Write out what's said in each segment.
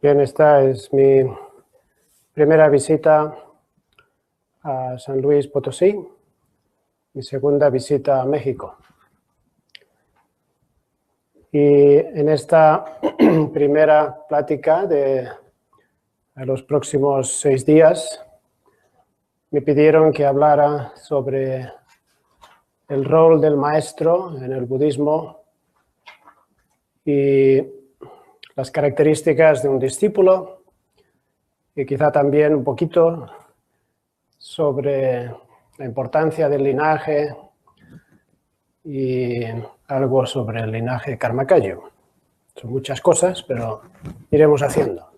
Bien, esta es mi primera visita a San Luis Potosí, mi segunda visita a México. Y en esta primera plática de los próximos 6 días, me pidieron que hablara sobre el rol del maestro en el budismo y las características de un discípulo, y quizá también un poquito sobre la importancia del linaje y algo sobre el linaje Karma-Kagyu. Son muchas cosas, pero iremos haciendo.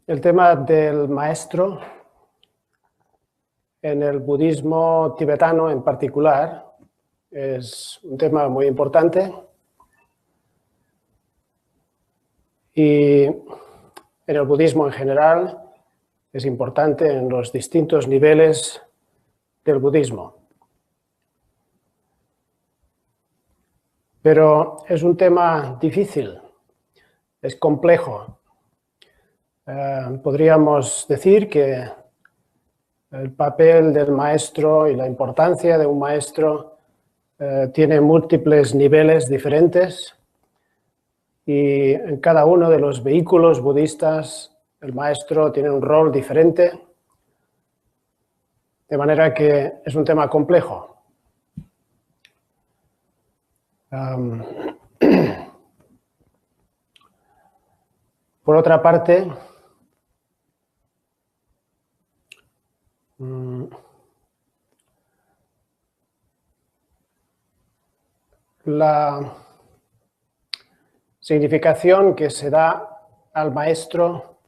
El tema del maestro en el budismo tibetano en particular es un tema muy importante y en el budismo en general es importante en los distintos niveles del budismo. Pero es un tema difícil, es complejo. Podríamos decir que el papel del maestro y la importancia de un maestro tiene múltiples niveles diferentes y en cada uno de los vehículos budistas el maestro tiene un rol diferente, de manera que es un tema complejo. Por otra parte, la significación que se da al maestro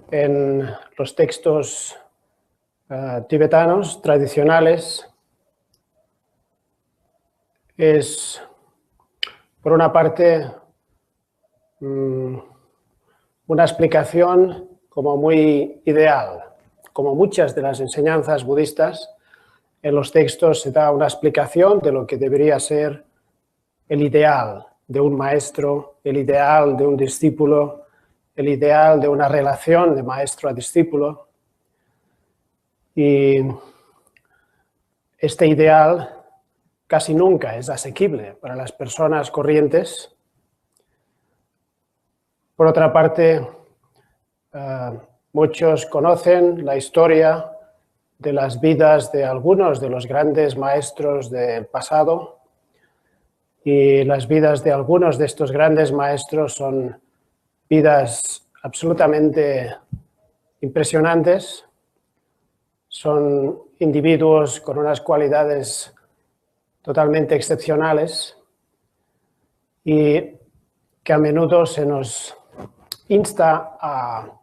en los textos tibetanos tradicionales es, por una parte, una explicación como muy ideal. Como muchas de las enseñanzas budistas, en los textos se da una explicación de lo que debería ser el ideal de un maestro, el ideal de un discípulo, el ideal de una relación de maestro a discípulo. Y este ideal casi nunca es asequible para las personas corrientes. Por otra parte, muchos conocen la historia de las vidas de algunos de los grandes maestros del pasado, y las vidas de algunos de estos grandes maestros son vidas absolutamente impresionantes. Son individuos con unas cualidades totalmente excepcionales y que a menudo se nos insta a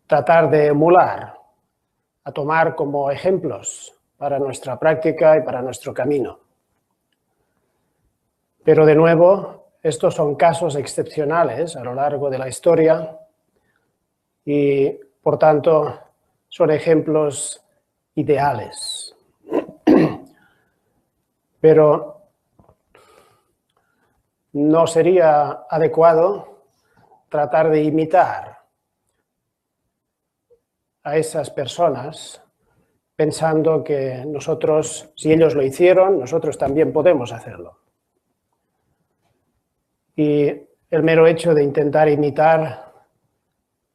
tratar de emular, a tomar como ejemplos para nuestra práctica y para nuestro camino. Pero de nuevo, estos son casos excepcionales a lo largo de la historia y, por tanto, son ejemplos ideales. Pero no sería adecuado tratar de imitar a esas personas pensando que nosotros, si ellos lo hicieron, nosotros también podemos hacerlo. Y el mero hecho de intentar imitar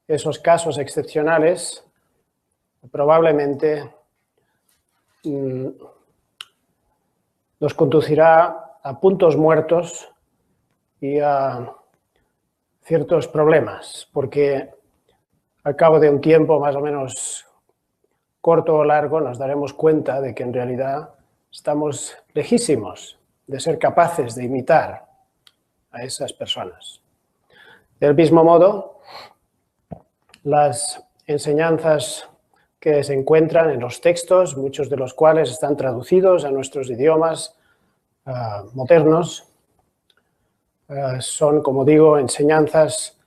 esos casos excepcionales probablemente nos conducirá a puntos muertos y a ciertos problemas, porque al cabo de un tiempo más o menos corto o largo nos daremos cuenta de que en realidad estamos lejísimos de ser capaces de imitar a esas personas. Del mismo modo, las enseñanzas que se encuentran en los textos, muchos de los cuales están traducidos a nuestros idiomas modernos, son, como digo, enseñanzas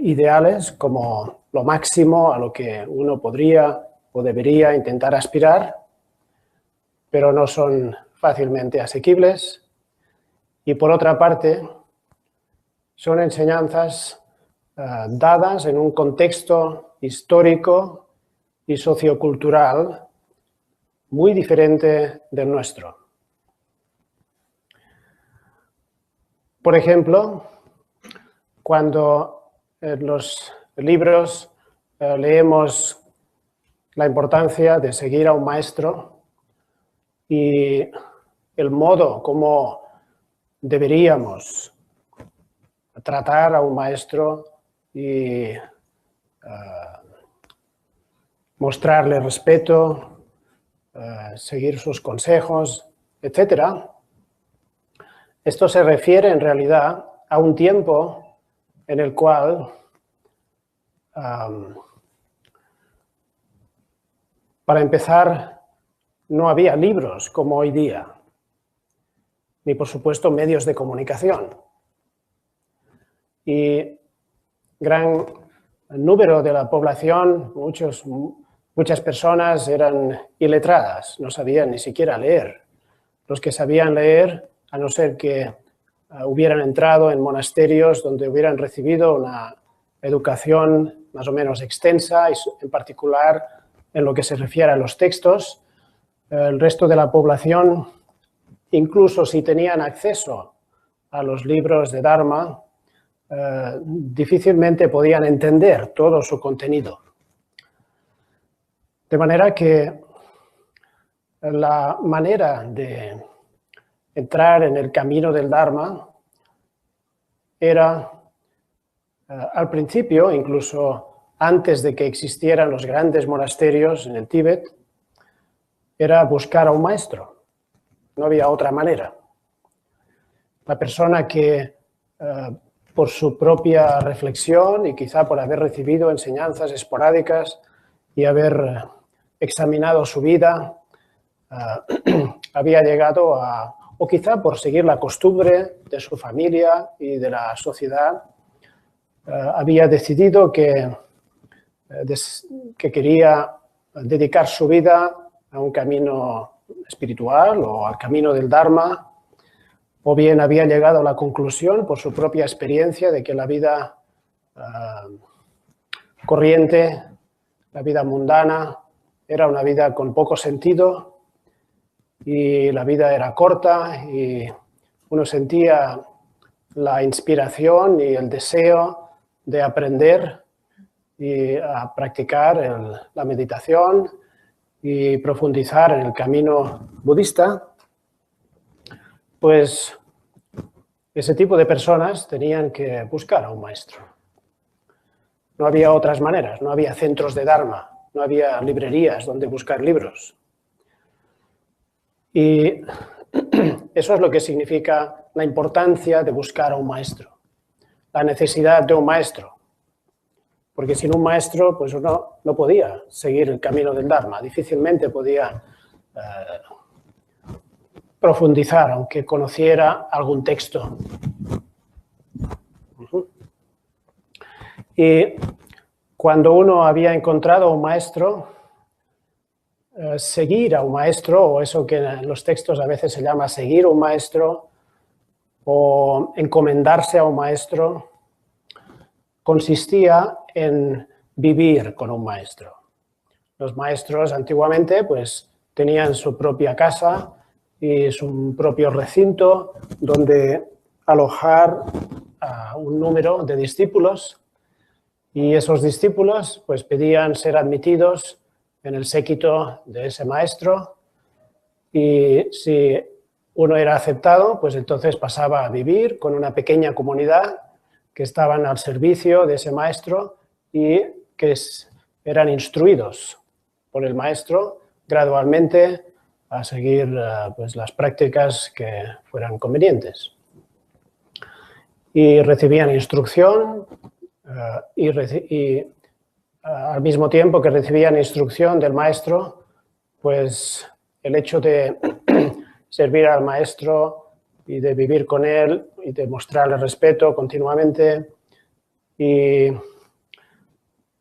ideales, como lo máximo a lo que uno podría o debería intentar aspirar, pero no son fácilmente asequibles y, por otra parte, son enseñanzas dadas en un contexto histórico y sociocultural muy diferente del nuestro. Por ejemplo, cuando en los libros leemos la importancia de seguir a un maestro y el modo como deberíamos tratar a un maestro y mostrarle respeto, seguir sus consejos, etc. Esto se refiere en realidad a un tiempo en el cual para empezar, no había libros como hoy día, ni por supuesto medios de comunicación. Y gran número de la población, muchas personas eran iletradas, no sabían ni siquiera leer. Los que sabían leer, a no ser que hubieran entrado en monasterios donde hubieran recibido una educación más o menos extensa, y en particular en lo que se refiere a los textos, el resto de la población, incluso si tenían acceso a los libros de Dharma, difícilmente podían entender todo su contenido. De manera que la manera de entrar en el camino del Dharma era, al principio, incluso antes de que existieran los grandes monasterios en el Tíbet, era buscar a un maestro. No había otra manera. La persona que, por su propia reflexión y quizá por haber recibido enseñanzas esporádicas y haber examinado su vida, había llegado a, o quizá por seguir la costumbre de su familia y de la sociedad, había decidido que quería dedicar su vida a un camino espiritual o al camino del Dharma, o bien había llegado a la conclusión por su propia experiencia de que la vida corriente, la vida mundana, era una vida con poco sentido y la vida era corta y uno sentía la inspiración y el deseo de aprender y a practicar la meditación y profundizar en el camino budista, pues ese tipo de personas tenían que buscar a un maestro. No había otras maneras, no había centros de Dharma, no había librerías donde buscar libros. Y eso es lo que significa la importancia de buscar a un maestro, la necesidad de un maestro. Porque sin un maestro, pues uno no podía seguir el camino del Dharma, difícilmente podía profundizar, aunque conociera algún texto. Y cuando uno había encontrado a un maestro, seguir a un maestro, o eso que en los textos a veces se llama seguir a un maestro, o encomendarse a un maestro, consistía en vivir con un maestro. Los maestros antiguamente pues tenían su propia casa y su propio recinto donde alojar a un número de discípulos, y esos discípulos pues pedían ser admitidos en el séquito de ese maestro, y si uno era aceptado, pues entonces pasaba a vivir con una pequeña comunidad que estaban al servicio de ese maestro y que eran instruidos por el maestro gradualmente a seguir pues, las prácticas que fueran convenientes. Y recibían instrucción y al mismo tiempo que recibían instrucción del maestro, pues el hecho de servir al maestro y de vivir con él y de mostrarle respeto continuamente y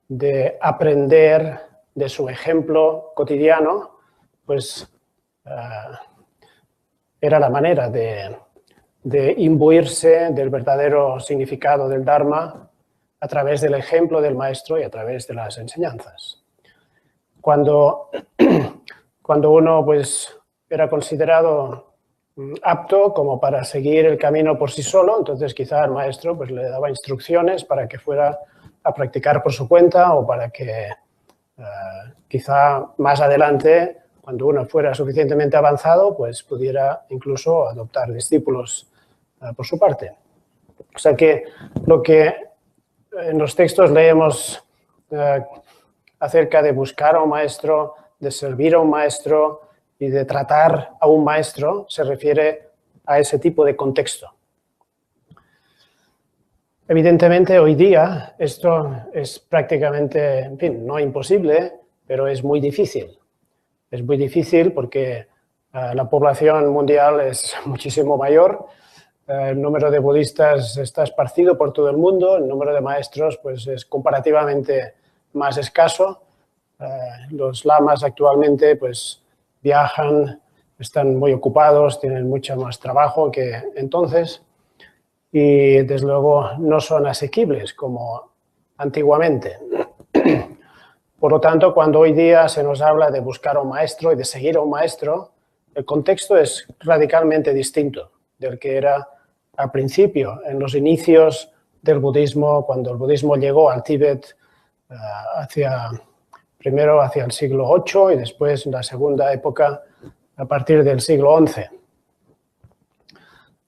de aprender de su ejemplo cotidiano, pues era la manera de imbuirse del verdadero significado del Dharma a través del ejemplo del maestro y a través de las enseñanzas. Cuando uno pues, era considerado apto como para seguir el camino por sí solo, entonces quizá el maestro pues, le daba instrucciones para que fuera a practicar por su cuenta o para que quizá más adelante, cuando uno fuera suficientemente avanzado, pues pudiera incluso adoptar discípulos por su parte. O sea que lo que en los textos leemos acerca de buscar a un maestro, de servir a un maestro y de tratar a un maestro, se refiere a ese tipo de contexto. Evidentemente, hoy día esto es prácticamente, en fin, no imposible, pero es muy difícil. Es muy difícil porque la población mundial es muchísimo mayor, el número de budistas está esparcido por todo el mundo, el número de maestros pues, es comparativamente más escaso. Los lamas actualmente pues, viajan, están muy ocupados, tienen mucho más trabajo que entonces y desde luego no son asequibles como antiguamente. Por lo tanto, cuando hoy día se nos habla de buscar a un maestro y de seguir a un maestro, el contexto es radicalmente distinto del que era al principio, en los inicios del budismo, cuando el budismo llegó al Tíbet primero hacia el siglo VIII y después en la segunda época a partir del siglo XI.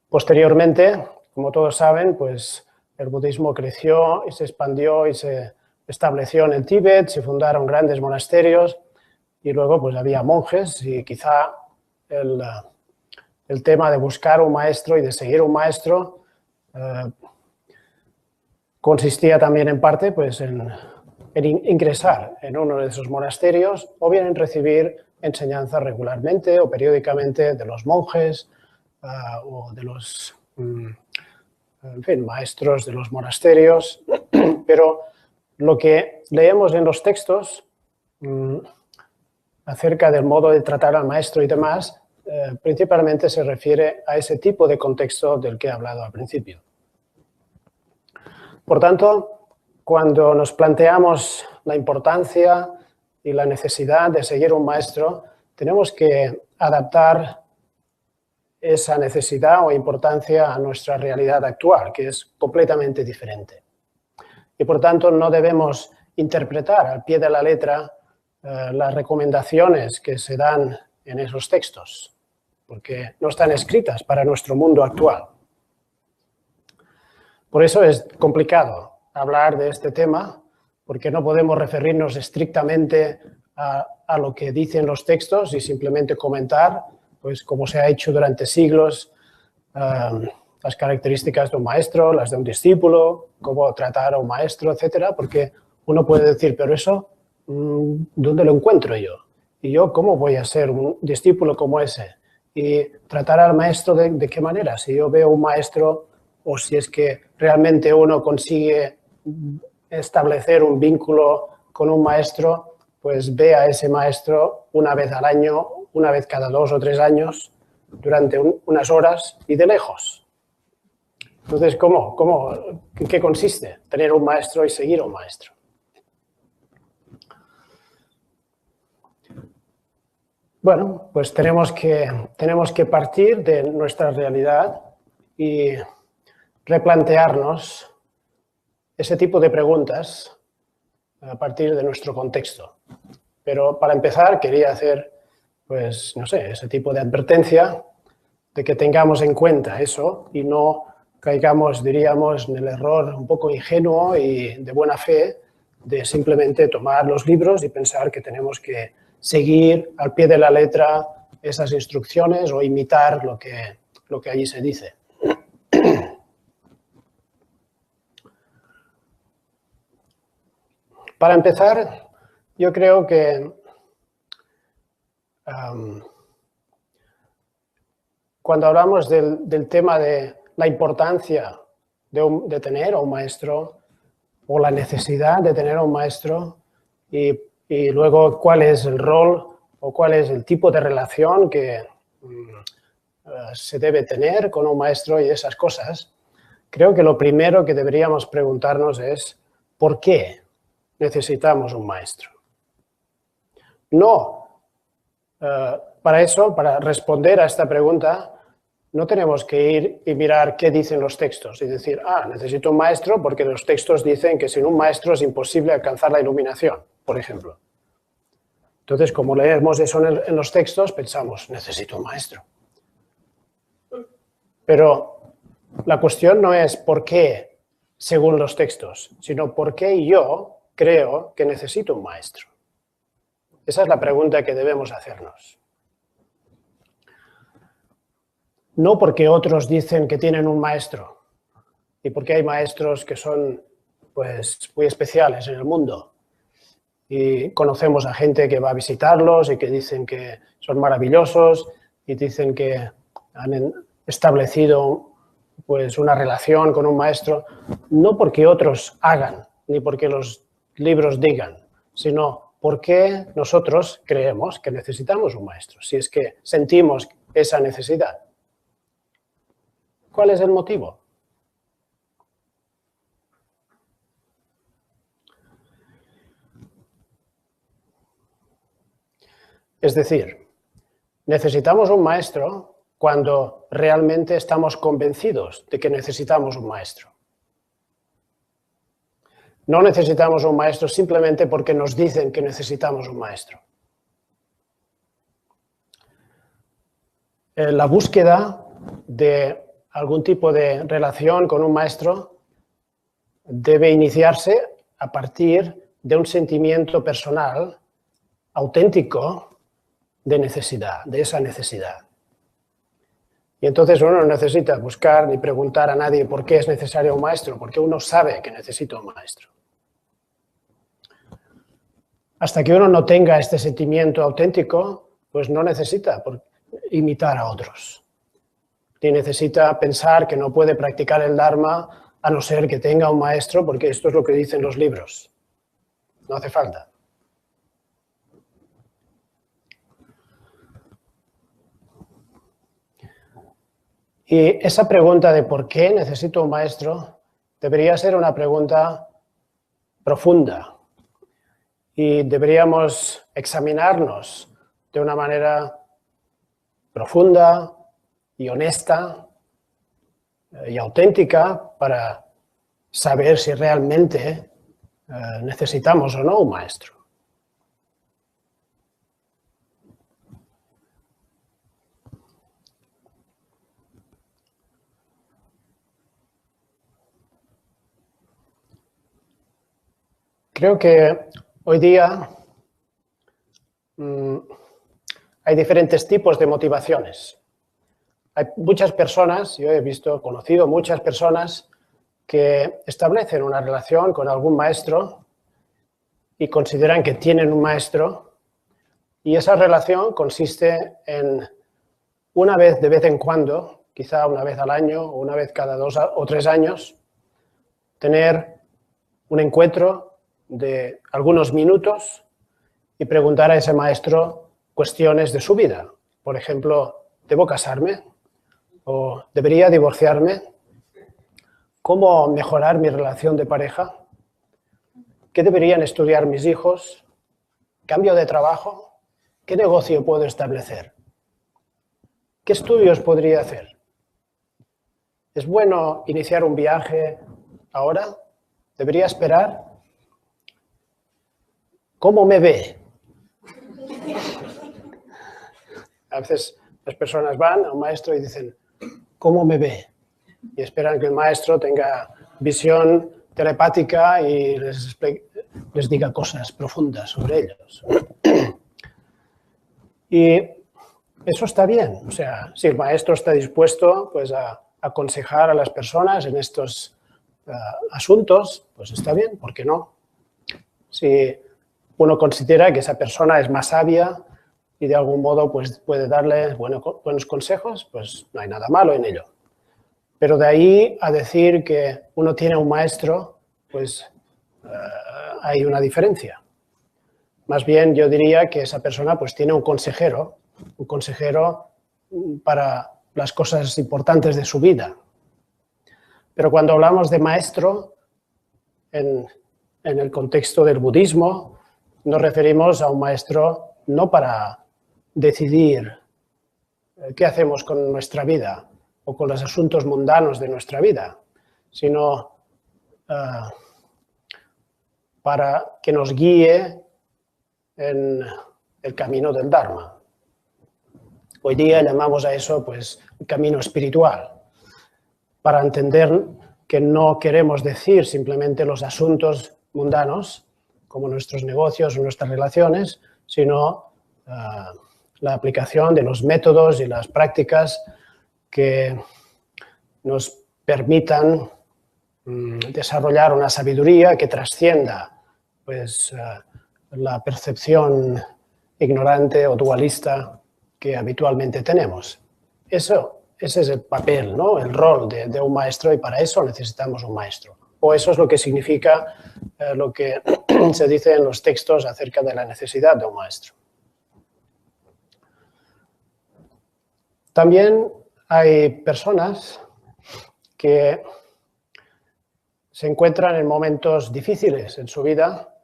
Posteriormente, como todos saben, pues el budismo creció y se expandió y se estableció en el Tíbet, se fundaron grandes monasterios y luego pues había monjes y quizá el tema de buscar un maestro y de seguir un maestro consistía también en parte pues, en ingresar en uno de esos monasterios o bien en recibir enseñanza regularmente o periódicamente de los monjes o de los en fin, maestros de los monasterios, pero lo que leemos en los textos acerca del modo de tratar al maestro y demás, principalmente se refiere a ese tipo de contexto del que he hablado al principio. Por tanto, cuando nos planteamos la importancia y la necesidad de seguir un maestro, tenemos que adaptar esa necesidad o importancia a nuestra realidad actual, que es completamente diferente. Y por tanto no debemos interpretar al pie de la letra las recomendaciones que se dan en esos textos, porque no están escritas para nuestro mundo actual. Por eso es complicado hablar de este tema, porque no podemos referirnos estrictamente a lo que dicen los textos y simplemente comentar, pues como se ha hecho durante siglos, las características de un maestro, las de un discípulo, cómo tratar a un maestro, etcétera, porque uno puede decir, pero eso, ¿dónde lo encuentro yo? ¿Y yo cómo voy a ser un discípulo como ese? ¿Y tratar al maestro de qué manera? Si yo veo un maestro o si es que realmente uno consigue establecer un vínculo con un maestro, pues ve a ese maestro una vez al año, una vez cada 2 o 3 años, durante unas horas y de lejos. Entonces, ¿en qué consiste tener un maestro y seguir a un maestro? Bueno, pues tenemos que partir de nuestra realidad y replantearnos ese tipo de preguntas a partir de nuestro contexto. Pero para empezar quería hacer, pues, no sé, ese tipo de advertencia de que tengamos en cuenta eso y no caigamos, diríamos, en el error un poco ingenuo y de buena fe de simplemente tomar los libros y pensar que tenemos que seguir al pie de la letra esas instrucciones o imitar lo que allí se dice. Para empezar, yo creo que cuando hablamos del tema de la importancia de tener a un maestro o la necesidad de tener a un maestro y luego cuál es el rol o cuál es el tipo de relación que se debe tener con un maestro y esas cosas, creo que lo primero que deberíamos preguntarnos es ¿por qué necesitamos un maestro? No, para eso, para responder a esta pregunta, no tenemos que ir y mirar qué dicen los textos y decir, necesito un maestro porque los textos dicen que sin un maestro es imposible alcanzar la iluminación, por ejemplo. Entonces, como leemos eso en los textos, pensamos, necesito un maestro. Pero la cuestión no es por qué según los textos, sino por qué yo creo que necesito un maestro. Esa es la pregunta que debemos hacernos. No porque otros dicen que tienen un maestro y porque hay maestros que son pues, muy especiales en el mundo y conocemos a gente que va a visitarlos y que dicen que son maravillosos y dicen que han establecido pues, una relación con un maestro, no porque otros hagan ni porque los libros digan, sino porque nosotros creemos que necesitamos un maestro, si es que sentimos esa necesidad. ¿Cuál es el motivo? Es decir, necesitamos un maestro cuando realmente estamos convencidos de que necesitamos un maestro. No necesitamos un maestro simplemente porque nos dicen que necesitamos un maestro. La búsqueda de algún tipo de relación con un maestro debe iniciarse a partir de un sentimiento personal auténtico de necesidad, de esa necesidad. Y entonces uno no necesita buscar ni preguntar a nadie por qué es necesario un maestro, porque uno sabe que necesita un maestro. Hasta que uno no tenga este sentimiento auténtico, pues no necesita imitar a otros. Ni necesita pensar que no puede practicar el Dharma a no ser que tenga un maestro, porque esto es lo que dicen los libros. No hace falta. Y esa pregunta de por qué necesito un maestro debería ser una pregunta profunda. Y deberíamos examinarnos de una manera profunda y honesta y auténtica para saber si realmente necesitamos o no un maestro. Creo que hoy día hay diferentes tipos de motivaciones. Hay muchas personas, yo he conocido muchas personas que establecen una relación con algún maestro y consideran que tienen un maestro y esa relación consiste en una vez de vez en cuando, quizá una vez al año o una vez cada 2 o 3 años, tener un encuentro de algunos minutos y preguntar a ese maestro cuestiones de su vida. Por ejemplo, ¿debo casarme? ¿O debería divorciarme? ¿Cómo mejorar mi relación de pareja? ¿Qué deberían estudiar mis hijos? ¿Cambio de trabajo? ¿Qué negocio puedo establecer? ¿Qué estudios podría hacer? ¿Es bueno iniciar un viaje ahora? ¿Debería esperar? ¿Cómo me ve? A veces las personas van a un maestro y dicen, ¿cómo me ve? Y esperan que el maestro tenga visión telepática y les diga cosas profundas sobre ellos. Y eso está bien. O sea, si el maestro está dispuesto pues, a aconsejar a las personas en estos asuntos, pues está bien, ¿por qué no? Si uno considera que esa persona es más sabia y de algún modo pues, puede darle buenos consejos, pues no hay nada malo en ello. Pero de ahí a decir que uno tiene un maestro, pues hay una diferencia. Más bien yo diría que esa persona pues tiene un consejero para las cosas importantes de su vida. Pero cuando hablamos de maestro, en el contexto del budismo, nos referimos a un maestro no para decidir qué hacemos con nuestra vida o con los asuntos mundanos de nuestra vida, sino para que nos guíe en el camino del Dharma. Hoy día llamamos a eso pues el camino espiritual, para entender que no queremos decir simplemente los asuntos mundanos, como nuestros negocios o nuestras relaciones, sino la aplicación de los métodos y las prácticas que nos permitan desarrollar una sabiduría que trascienda pues, la percepción ignorante o dualista que habitualmente tenemos. Ese es el papel, ¿no? El rol de un maestro, y para eso necesitamos un maestro. O eso es lo que significa lo que se dice en los textos acerca de la necesidad de un maestro. También hay personas que se encuentran en momentos difíciles en su vida.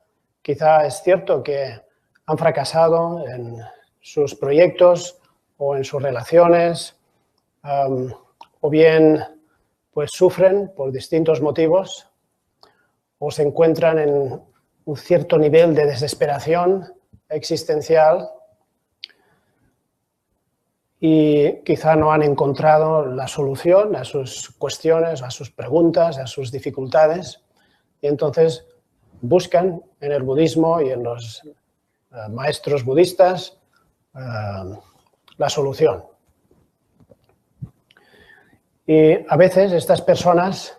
Quizá es cierto que han fracasado en sus proyectos o en sus relaciones, o bien pues sufren por distintos motivos, o se encuentran en un cierto nivel de desesperación existencial y quizá no han encontrado la solución a sus cuestiones, a sus preguntas, a sus dificultades, y entonces buscan en el budismo y en los maestros budistas la solución. Y a veces estas personas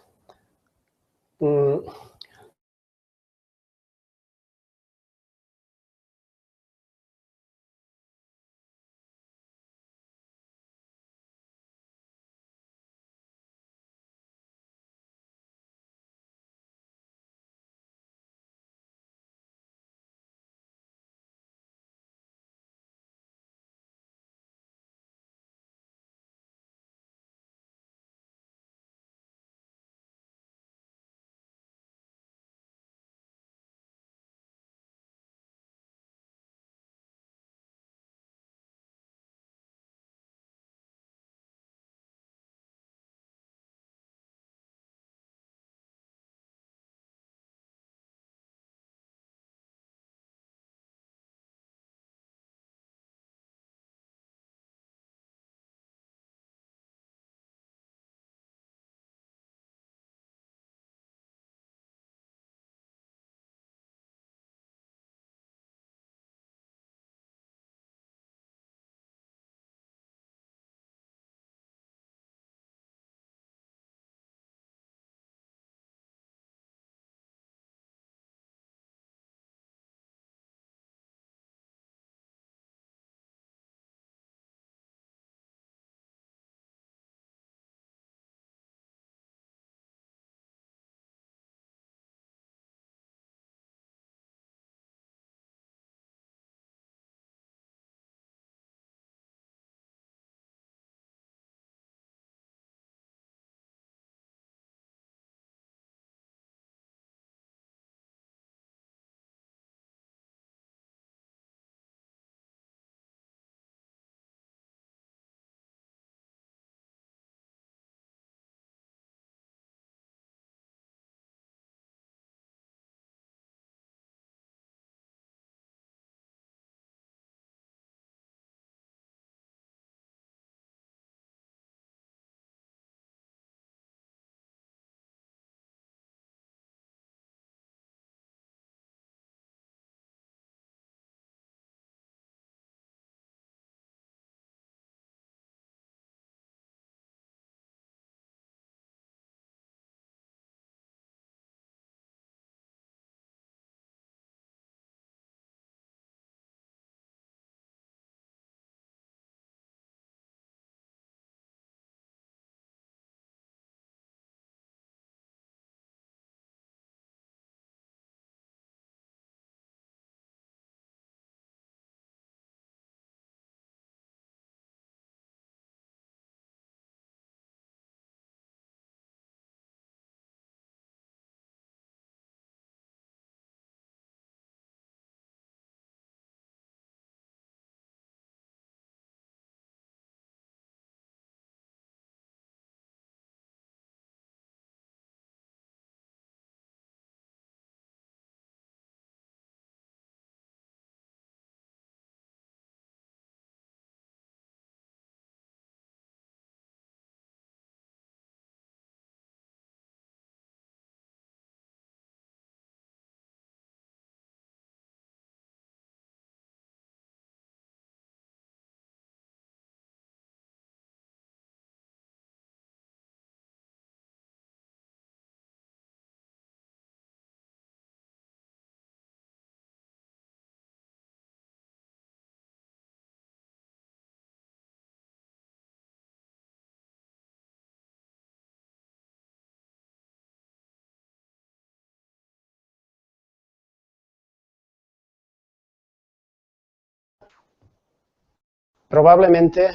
probablemente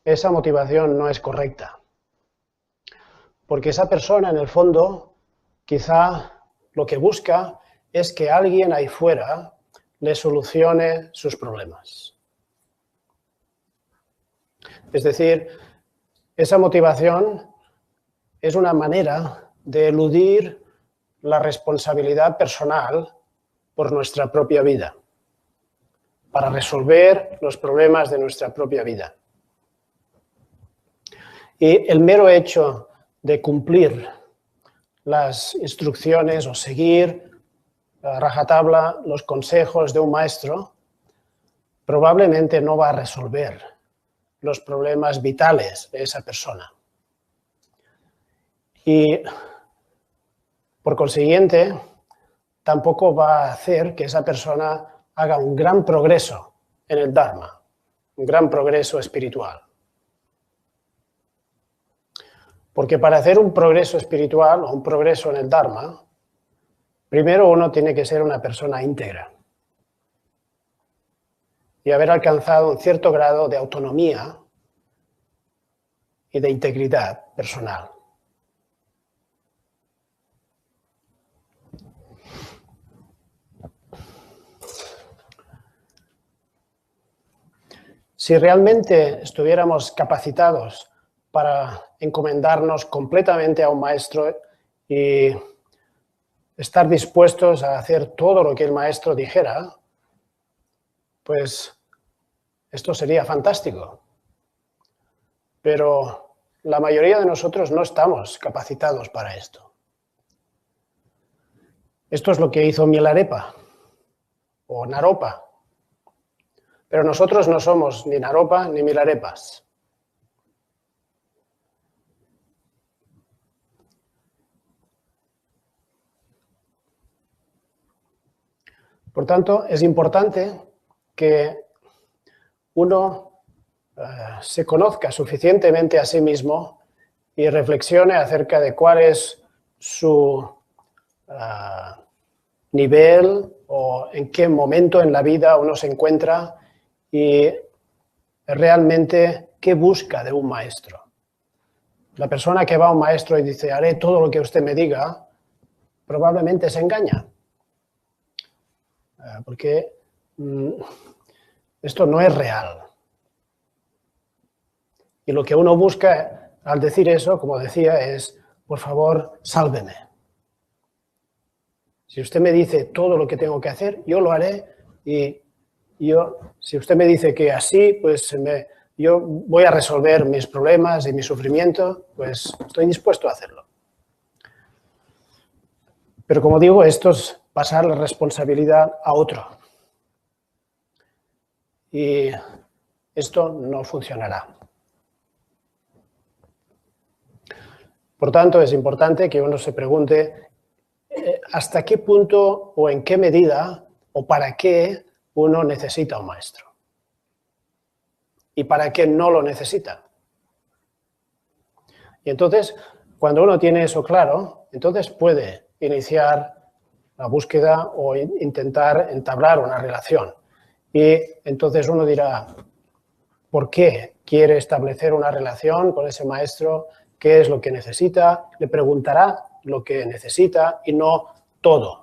esa motivación no es correcta. Porque esa persona, en el fondo, quizá lo que busca es que alguien ahí fuera le solucione sus problemas. Es decir, esa motivación es una manera de eludir la responsabilidad personal por nuestra propia vida, para resolver los problemas de nuestra propia vida. Y el mero hecho de cumplir las instrucciones o seguir a rajatabla los consejos de un maestro probablemente no va a resolver los problemas vitales de esa persona. Y por consiguiente, tampoco va a hacer que esa persona haga un gran progreso en el Dharma, un gran progreso espiritual. Porque para hacer un progreso espiritual o un progreso en el Dharma, primero uno tiene que ser una persona íntegra y haber alcanzado un cierto grado de autonomía y de integridad personal. Si realmente estuviéramos capacitados para encomendarnos completamente a un maestro y estar dispuestos a hacer todo lo que el maestro dijera, pues esto sería fantástico. Pero la mayoría de nosotros no estamos capacitados para esto. Esto es lo que hizo Milarepa o Naropa. Pero nosotros no somos ni Naropa ni Milarepas. Por tanto, es importante que uno se conozca suficientemente a sí mismo y reflexione acerca de cuál es su nivel o en qué momento en la vida uno se encuentra y realmente qué busca de un maestro. La persona que va a un maestro y dice, haré todo lo que usted me diga, probablemente se engaña. Porque esto no es real. Y lo que uno busca al decir eso, como decía, es, por favor, sálveme. Si usted me dice todo lo que tengo que hacer, yo lo haré. Y si usted me dice que así, pues yo voy a resolver mis problemas y mi sufrimiento, pues estoy dispuesto a hacerlo. Pero como digo, esto es pasar la responsabilidad a otro. Y esto no funcionará. Por tanto, es importante que uno se pregunte hasta qué punto o en qué medida o para qué uno necesita un maestro. Y para qué no lo necesita. Y entonces, cuando uno tiene eso claro, entonces puede iniciar la búsqueda o intentar entablar una relación. Y entonces uno dirá, ¿por qué quiere establecer una relación con ese maestro? ¿Qué es lo que necesita? Le preguntará lo que necesita y no todo.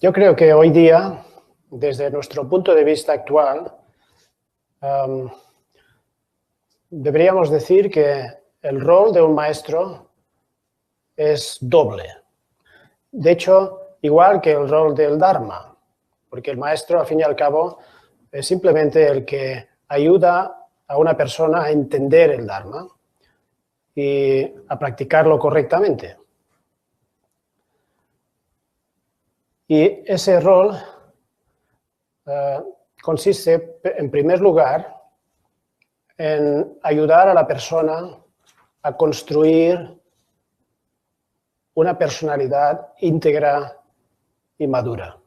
Yo creo que hoy día, desde nuestro punto de vista actual, deberíamos decir que el rol de un maestro es doble. De hecho, igual que el rol del Dharma, porque el maestro, al fin y al cabo, es simplemente el que ayuda a una persona a entender el Dharma y a practicarlo correctamente. Y ese rol consiste, en primer lugar, en ayudar a la persona a construir una personalidad íntegra y madura.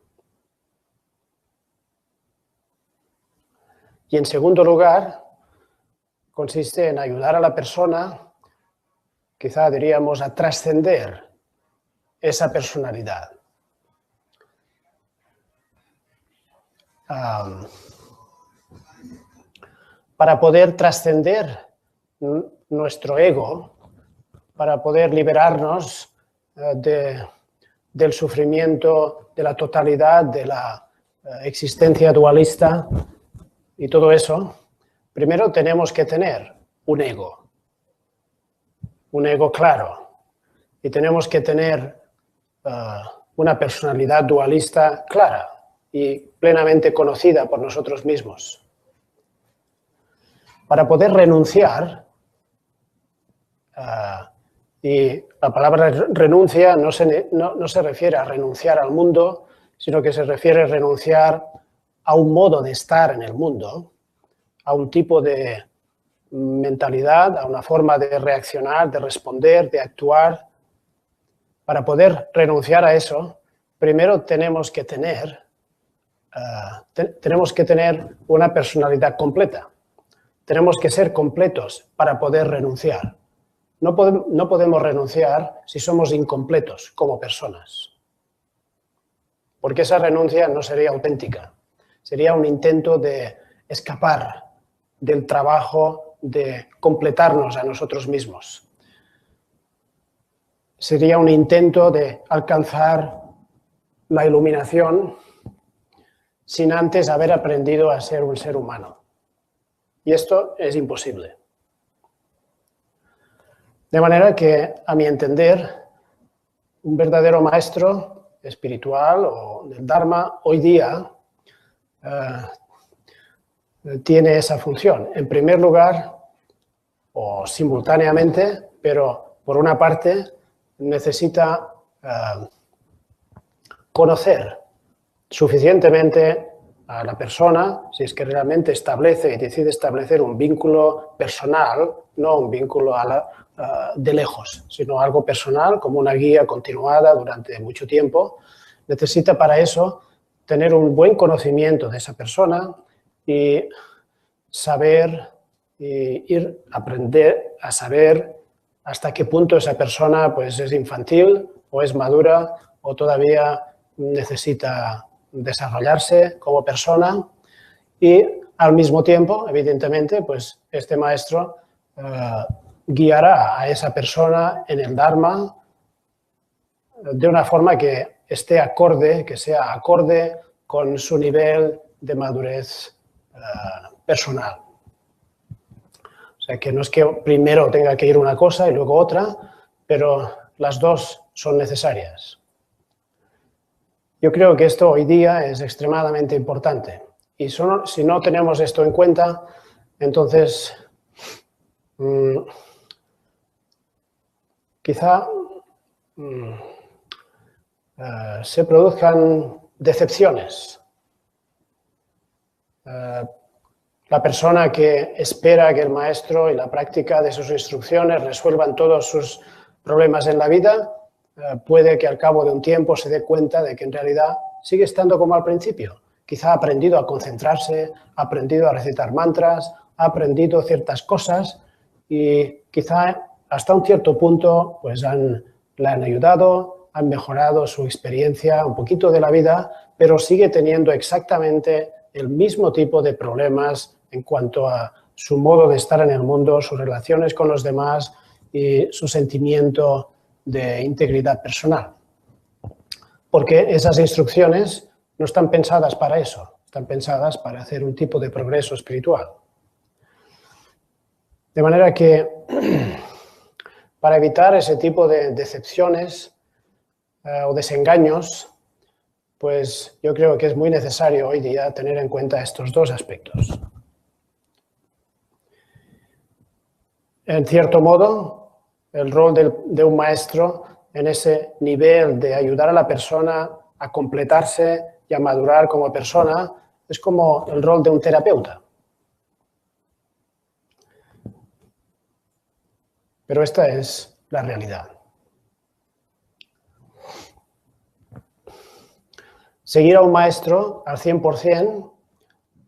Y en segundo lugar, consiste en ayudar a la persona, quizá diríamos, a trascender esa personalidad. Para poder trascender nuestro ego, para poder liberarnos del sufrimiento, de la totalidad, de la existencia dualista y todo eso, primero tenemos que tener un ego claro, y tenemos que tener una personalidad dualista clara y plenamente conocida por nosotros mismos. Para poder renunciar, y la palabra renuncia no se refiere a renunciar al mundo, sino que se refiere a renunciar a un modo de estar en el mundo, a un tipo de mentalidad, a una forma de reaccionar, de responder, de actuar. Para poder renunciar a eso, primero tenemos que tener una personalidad completa. Tenemos que ser completos para poder renunciar. No podemos renunciar si somos incompletos como personas. Porque esa renuncia no sería auténtica. Sería un intento de escapar del trabajo de completarnos a nosotros mismos. Sería un intento de alcanzar la iluminación sin antes haber aprendido a ser un ser humano. Y esto es imposible. De manera que, a mi entender, un verdadero maestro espiritual o del Dharma hoy día tiene esa función. En primer lugar, o simultáneamente, pero por una parte necesita conocer suficientemente a la persona, si es que realmente establece y decide establecer un vínculo personal, no un vínculo de lejos, sino algo personal, como una guía continuada durante mucho tiempo. Necesita para eso tener un buen conocimiento de esa persona y saber aprender a saber hasta qué punto esa persona pues, es infantil o es madura o todavía necesita desarrollarse como persona, y al mismo tiempo, evidentemente, pues este maestro guiará a esa persona en el Dharma de una forma que esté acorde, que sea acorde con su nivel de madurez personal. O sea, que no es que primero tenga que ir una cosa y luego otra, pero las dos son necesarias. Yo creo que esto hoy día es extremadamente importante. Y si no tenemos esto en cuenta, entonces quizá se produzcan decepciones. La persona que espera que el maestro y la práctica de sus instrucciones resuelvan todos sus problemas en la vida, puede que al cabo de un tiempo se dé cuenta de que en realidad sigue estando como al principio. Quizá ha aprendido a concentrarse, ha aprendido a recitar mantras, ha aprendido ciertas cosas y quizá hasta un cierto punto pues le han ayudado, han mejorado su experiencia un poquito de la vida, pero sigue teniendo exactamente el mismo tipo de problemas en cuanto a su modo de estar en el mundo, sus relaciones con los demás y su sentimiento de integridad personal. Porque esas instrucciones no están pensadas para eso, están pensadas para hacer un tipo de progreso espiritual. De manera que, para evitar ese tipo de decepciones o desengaños, pues yo creo que es muy necesario hoy día tener en cuenta estos dos aspectos. En cierto modo, el rol de un maestro en ese nivel de ayudar a la persona a completarse y a madurar como persona es como el rol de un terapeuta. Pero esta es la realidad. Seguir a un maestro al 100%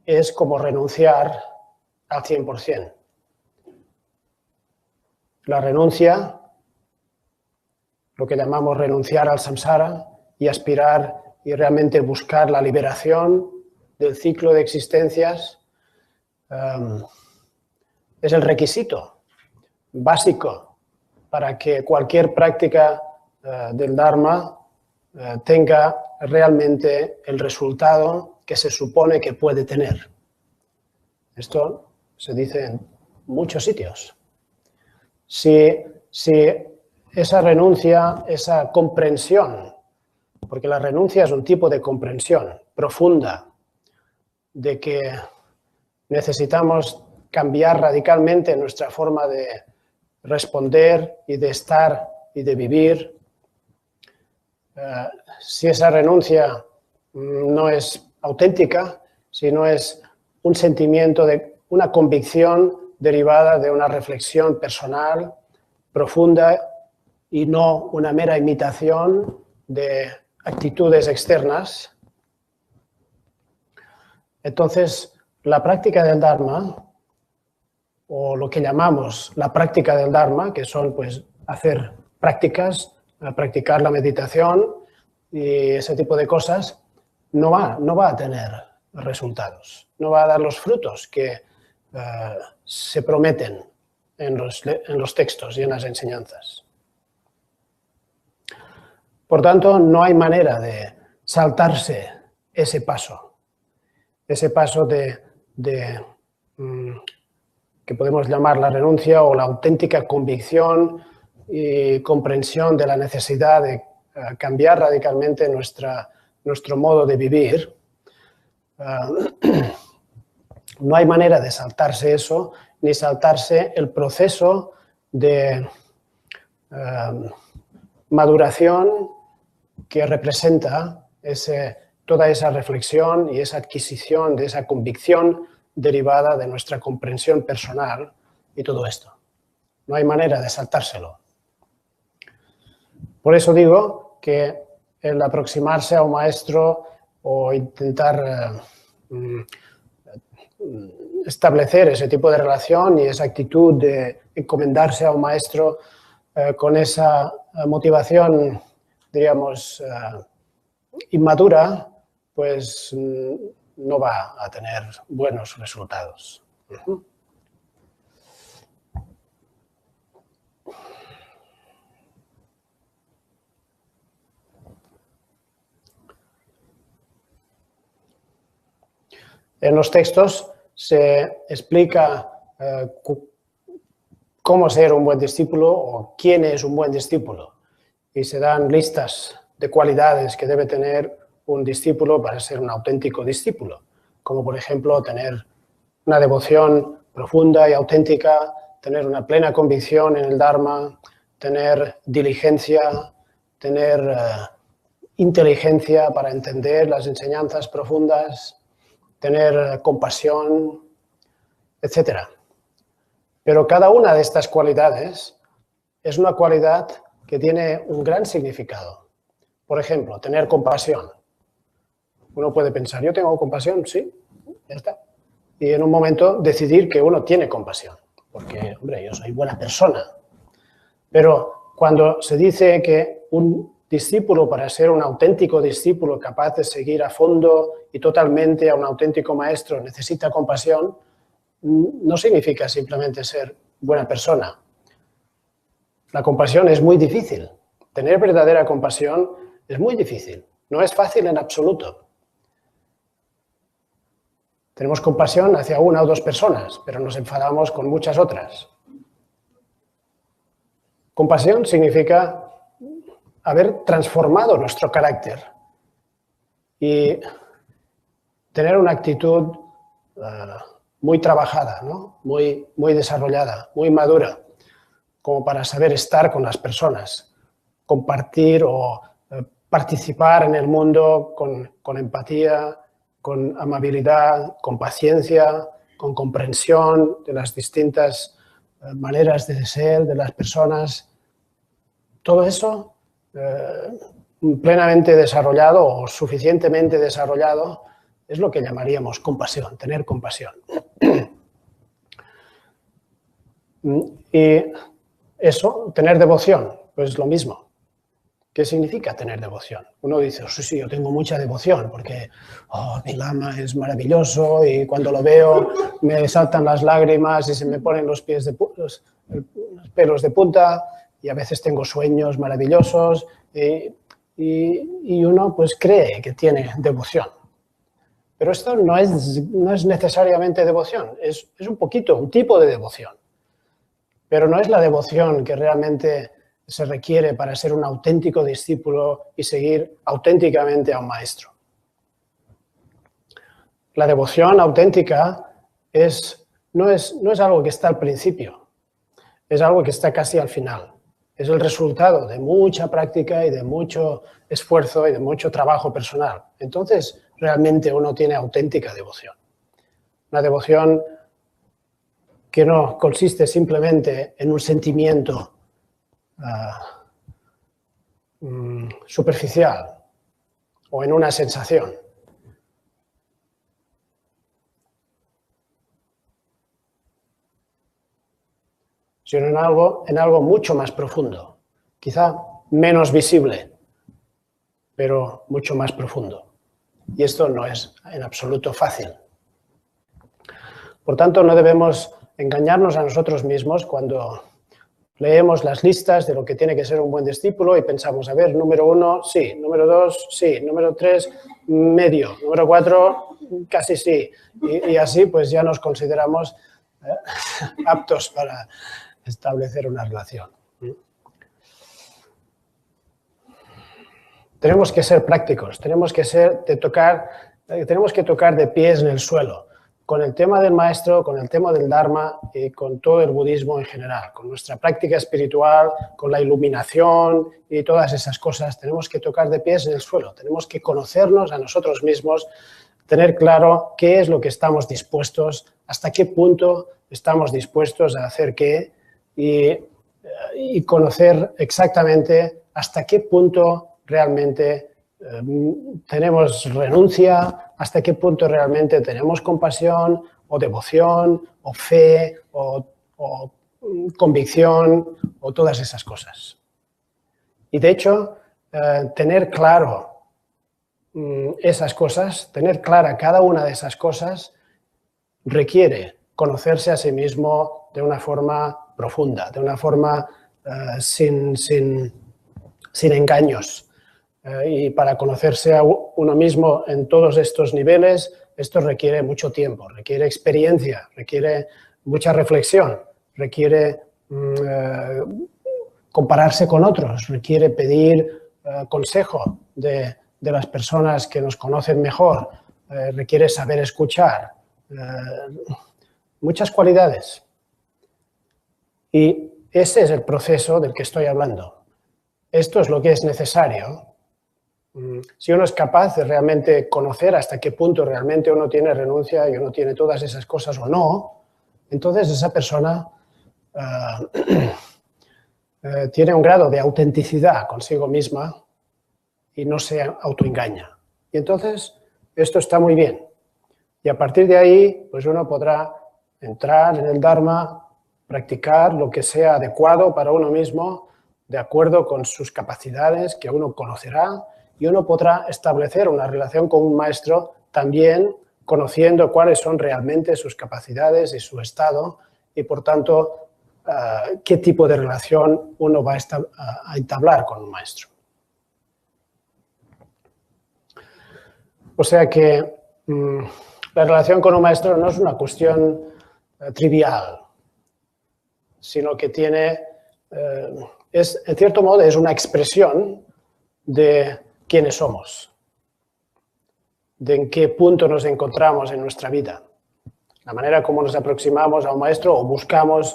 es como renunciar al 100%. la renuncia, lo que llamamos renunciar al samsara y aspirar y realmente buscar la liberación del ciclo de existencias, es el requisito básico para que cualquier práctica del Dharma tenga realmente el resultado que se supone que puede tener. Esto se dice en muchos sitios. Si esa renuncia, esa comprensión, porque la renuncia es un tipo de comprensión profunda de que necesitamos cambiar radicalmente nuestra forma de responder y de estar y de vivir. Si esa renuncia no es auténtica, si no es un sentimiento de una convicción derivada de una reflexión personal profunda y no una mera imitación de actitudes externas, entonces la práctica del Dharma, o lo que llamamos la práctica del Dharma, que son pues hacer prácticas, practicar la meditación y ese tipo de cosas, no va a tener resultados, no va a dar los frutos que se prometen en los textos y en las enseñanzas. Por tanto, no hay manera de saltarse ese paso que podemos llamar la renuncia o la auténtica convicción y comprensión de la necesidad de cambiar radicalmente nuestro modo de vivir. No hay manera de saltarse eso, ni saltarse el proceso de maduración que representa toda esa reflexión y esa adquisición de esa convicción derivada de nuestra comprensión personal y todo esto. No hay manera de saltárselo. Por eso digo que el aproximarse a un maestro o intentar establecer ese tipo de relación y esa actitud de encomendarse a un maestro con esa motivación, diríamos, inmadura, pues no va a tener buenos resultados. En los textos se explica cómo ser un buen discípulo o quién es un buen discípulo. Y se dan listas de cualidades que debe tener un discípulo para ser un auténtico discípulo. Como por ejemplo tener una devoción profunda y auténtica, tener una plena convicción en el Dharma, tener diligencia, tener inteligencia para entender las enseñanzas profundas, tener compasión, etc. Pero cada una de estas cualidades es una cualidad que tiene un gran significado. Por ejemplo, tener compasión. Uno puede pensar, ¿yo tengo compasión? Sí, ya está. Y en un momento decidir que uno tiene compasión, porque, hombre, yo soy buena persona. Pero cuando se dice que un discípulo, para ser un auténtico discípulo capaz de seguir a fondo y totalmente a un auténtico maestro, necesita compasión, no significa simplemente ser buena persona. La compasión es muy difícil. Tener verdadera compasión es muy difícil. No es fácil en absoluto. Tenemos compasión hacia una o dos personas, pero nos enfadamos con muchas otras. Compasión significa haber transformado nuestro carácter y tener una actitud muy trabajada, ¿no? muy desarrollada, muy madura, como para saber estar con las personas, compartir o participar en el mundo con empatía, con amabilidad, con paciencia, con comprensión de las distintas maneras de ser de las personas. Todo eso plenamente desarrollado o suficientemente desarrollado es lo que llamaríamos compasión, tener compasión. Y eso, tener devoción, pues lo mismo. ¿Qué significa tener devoción? Uno dice, sí, sí, yo tengo mucha devoción porque mi lama es maravilloso y cuando lo veo me saltan las lágrimas y se me ponen los pelos de punta y a veces tengo sueños maravillosos y uno pues cree que tiene devoción. Pero esto no es necesariamente devoción, es un poquito, un tipo de devoción. Pero no es la devoción que realmente se requiere para ser un auténtico discípulo y seguir auténticamente a un maestro. La devoción auténtica no es algo que está al principio, es algo que está casi al final. Es el resultado de mucha práctica y de mucho esfuerzo y de mucho trabajo personal. Entonces, realmente uno tiene auténtica devoción. Una devoción que no consiste simplemente en un sentimiento superficial o en una sensación. Sino en algo mucho más profundo, quizá menos visible, pero mucho más profundo. Y esto no es en absoluto fácil. Por tanto, no debemos engañarnos a nosotros mismos cuando leemos las listas de lo que tiene que ser un buen discípulo y pensamos, a ver, número 1, sí, número 2, sí, número 3, medio, número 4, casi sí. Y así pues ya nos consideramos aptos para establecer una relación. Tenemos que ser prácticos, tenemos que tocar de pies en el suelo, con el tema del maestro, con el tema del Dharma y con todo el budismo en general, con nuestra práctica espiritual, con la iluminación y todas esas cosas. Tenemos que tocar de pies en el suelo, tenemos que conocernos a nosotros mismos, tener claro qué es lo que estamos dispuestos, hasta qué punto estamos dispuestos a hacer qué y conocer exactamente hasta qué punto realmente tenemos renuncia, hasta qué punto realmente tenemos compasión o devoción o fe o convicción o todas esas cosas. Y de hecho, tener claro esas cosas, tener clara cada una de esas cosas requiere conocerse a sí mismo de una forma profunda, de una forma sin engaños. Y para conocerse a uno mismo en todos estos niveles, esto requiere mucho tiempo, requiere experiencia, requiere mucha reflexión, requiere compararse con otros, requiere pedir consejo de las personas que nos conocen mejor, requiere saber escuchar, muchas cualidades. Y ese es el proceso del que estoy hablando. Esto es lo que es necesario. Si uno es capaz de realmente conocer hasta qué punto realmente uno tiene renuncia y uno tiene todas esas cosas o no, entonces esa persona tiene un grado de autenticidad consigo misma y no se autoengaña. Y entonces esto está muy bien. Y a partir de ahí, pues uno podrá entrar en el Dharma, practicar lo que sea adecuado para uno mismo, de acuerdo con sus capacidades que uno conocerá, y uno podrá establecer una relación con un maestro también conociendo cuáles son realmente sus capacidades y su estado, y por tanto, qué tipo de relación uno va a entablar con un maestro. O sea que la relación con un maestro no es una cuestión trivial, sino que en cierto modo, es una expresión de quiénes somos, de en qué punto nos encontramos en nuestra vida. La manera como nos aproximamos a un maestro o buscamos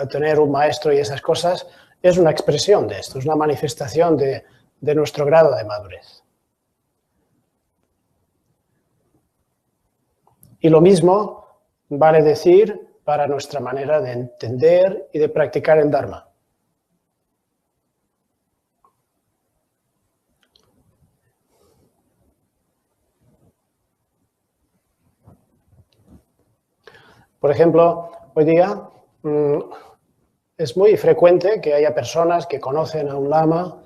tener un maestro y esas cosas es una expresión de esto, es una manifestación de nuestro grado de madurez. Y lo mismo vale decir para nuestra manera de entender y de practicar el Dharma. Por ejemplo, hoy día Es muy frecuente que haya personas que conocen a un lama,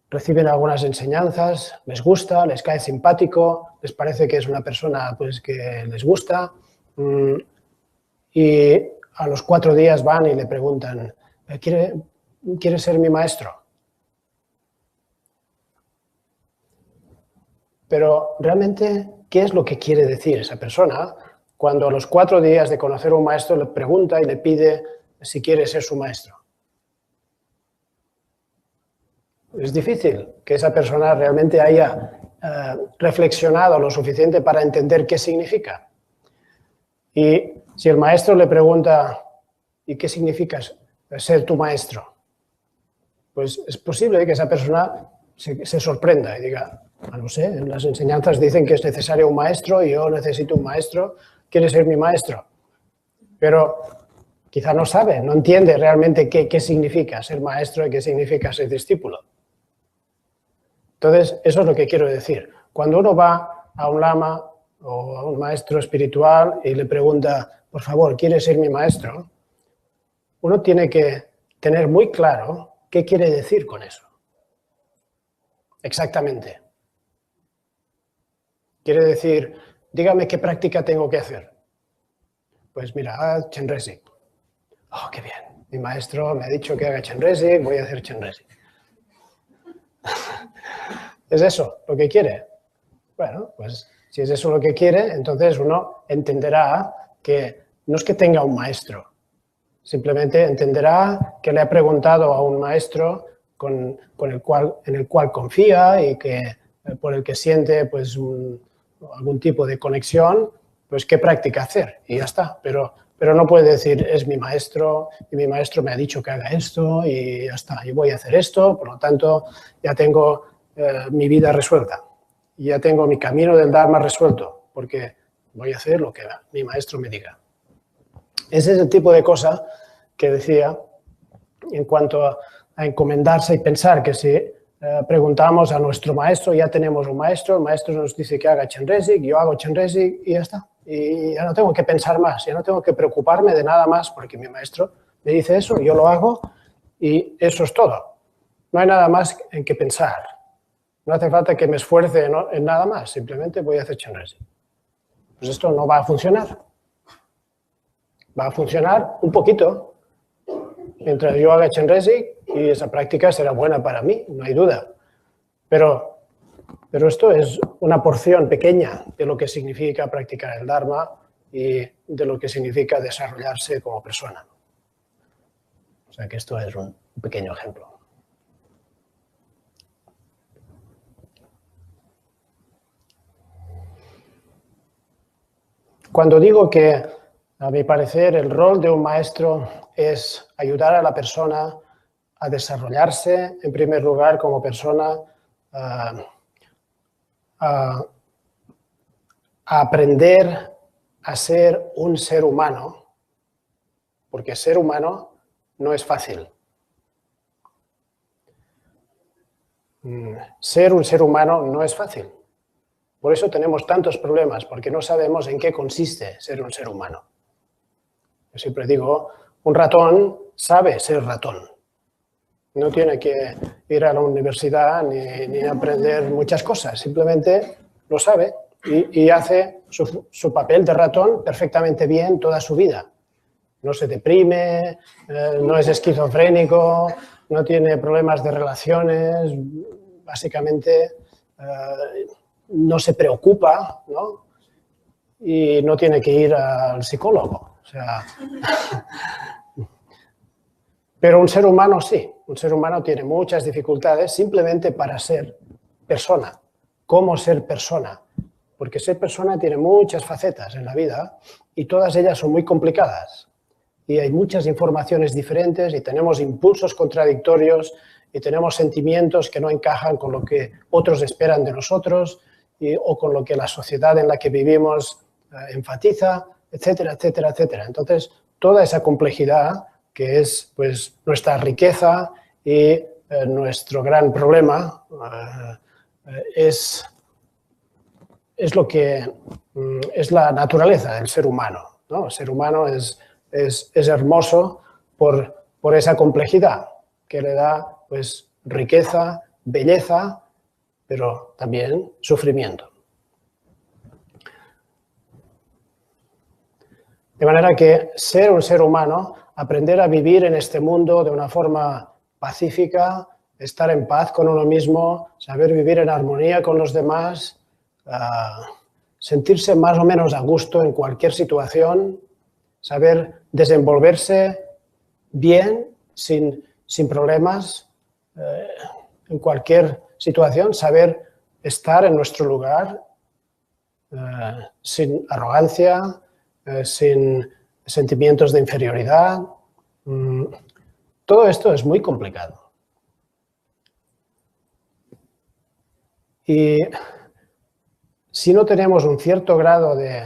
reciben algunas enseñanzas, les gusta, les cae simpático, les parece que es una persona pues, que les gusta y a los 4 días van y le preguntan, ¿quiere ser mi maestro? Pero realmente, ¿qué es lo que quiere decir esa persona cuando a los 4 días de conocer a un maestro le pregunta y le pide si quiere ser su maestro? Es difícil que esa persona realmente haya reflexionado lo suficiente para entender qué significa. Y si el maestro le pregunta, ¿y qué significa ser tu maestro? Pues es posible que esa persona se sorprenda y diga, no sé, las enseñanzas dicen que es necesario un maestro y yo necesito un maestro, ¿quiere ser mi maestro? Pero quizá no sabe, no entiende realmente qué significa ser maestro y qué significa ser discípulo. Entonces, eso es lo que quiero decir. Cuando uno va a un lama o a un maestro espiritual y le pregunta, por favor, ¿quieres ser mi maestro? Uno tiene que tener muy claro qué quiere decir con eso. Exactamente. Quiere decir, dígame qué práctica tengo que hacer. Pues mira, haz Chenrezig. Oh, qué bien. Mi maestro me ha dicho que haga Chenrezig, voy a hacer Chenrezig. ¿Es eso lo que quiere? Bueno, pues si es eso lo que quiere, entonces uno entenderá que no es que tenga un maestro, simplemente entenderá que le ha preguntado a un maestro en el cual confía y por el que siente pues, algún tipo de conexión, pues qué práctica hacer y ya está. Pero no puede decir, es mi maestro y mi maestro me ha dicho que haga esto y ya está, yo voy a hacer esto, por lo tanto ya tengo mi vida resuelta. Y ya tengo mi camino del Dharma resuelto, porque voy a hacer lo que mi maestro me diga. Ese es el tipo de cosa que decía en cuanto a encomendarse y pensar que si preguntamos a nuestro maestro, ya tenemos un maestro, el maestro nos dice que haga Chenrezig, yo hago Chenrezig y ya está. Y ya no tengo que pensar más, ya no tengo que preocuparme de nada más, porque mi maestro me dice eso, yo lo hago y eso es todo. No hay nada más en que pensar. No hace falta que me esfuerce en nada más, simplemente voy a hacer Chenrezig. Pues esto no va a funcionar. Va a funcionar un poquito, mientras yo haga Chenrezig, y esa práctica será buena para mí, no hay duda. Pero esto es una porción pequeña de lo que significa practicar el Dharma y de lo que significa desarrollarse como persona. O sea que esto es un pequeño ejemplo. Cuando digo que, a mi parecer, el rol de un maestro es ayudar a la persona a desarrollarse, en primer lugar, como persona, a aprender a ser un ser humano, porque ser humano no es fácil. Ser un ser humano no es fácil. Por eso tenemos tantos problemas, porque no sabemos en qué consiste ser un ser humano. Yo siempre digo, un ratón sabe ser ratón. No tiene que ir a la universidad ni aprender muchas cosas, simplemente lo sabe y hace su papel de ratón perfectamente bien toda su vida. No se deprime, no es esquizofrénico, no tiene problemas de relaciones, básicamente no se preocupa, ¿no? Y no tiene que ir al psicólogo. O sea, pero un ser humano sí, un ser humano tiene muchas dificultades simplemente para ser persona. ¿Cómo ser persona? Porque ser persona tiene muchas facetas en la vida y todas ellas son muy complicadas. Y hay muchas informaciones diferentes y tenemos impulsos contradictorios y tenemos sentimientos que no encajan con lo que otros esperan de nosotros o con lo que la sociedad en la que vivimos enfatiza, etcétera, etcétera, etcétera. Entonces, toda esa complejidad que es pues, nuestra riqueza y nuestro gran problema es lo que es la naturaleza del ser humano, ¿no? El ser humano es hermoso por por esa complejidad que le da pues, riqueza, belleza, pero también sufrimiento. De manera que ser un ser humano, aprender a vivir en este mundo de una forma pacífica, estar en paz con uno mismo, saber vivir en armonía con los demás, sentirse más o menos a gusto en cualquier situación, saber desenvolverse bien, sin problemas, en cualquier situación, saber estar en nuestro lugar, sin arrogancia, sin sentimientos de inferioridad. Todo esto es muy complicado. Y si no tenemos un cierto grado de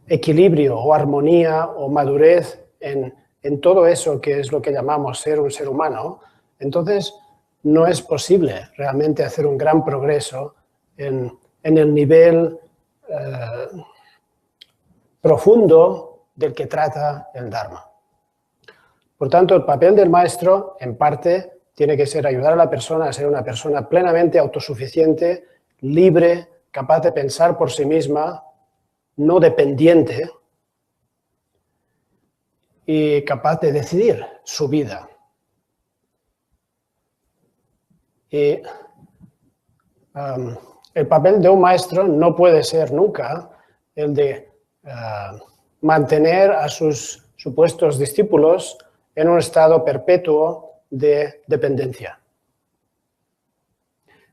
equilibrio o armonía o madurez en todo eso que es lo que llamamos ser un ser humano, entonces no es posible realmente hacer un gran progreso en el nivel profundo del que trata el Dharma. Por tanto, el papel del maestro, en parte, tiene que ser ayudar a la persona a ser una persona plenamente autosuficiente, libre, capaz de pensar por sí misma, no dependiente y capaz de decidir su vida. Y el papel de un maestro no puede ser nunca el de mantener a sus supuestos discípulos en un estado perpetuo de dependencia.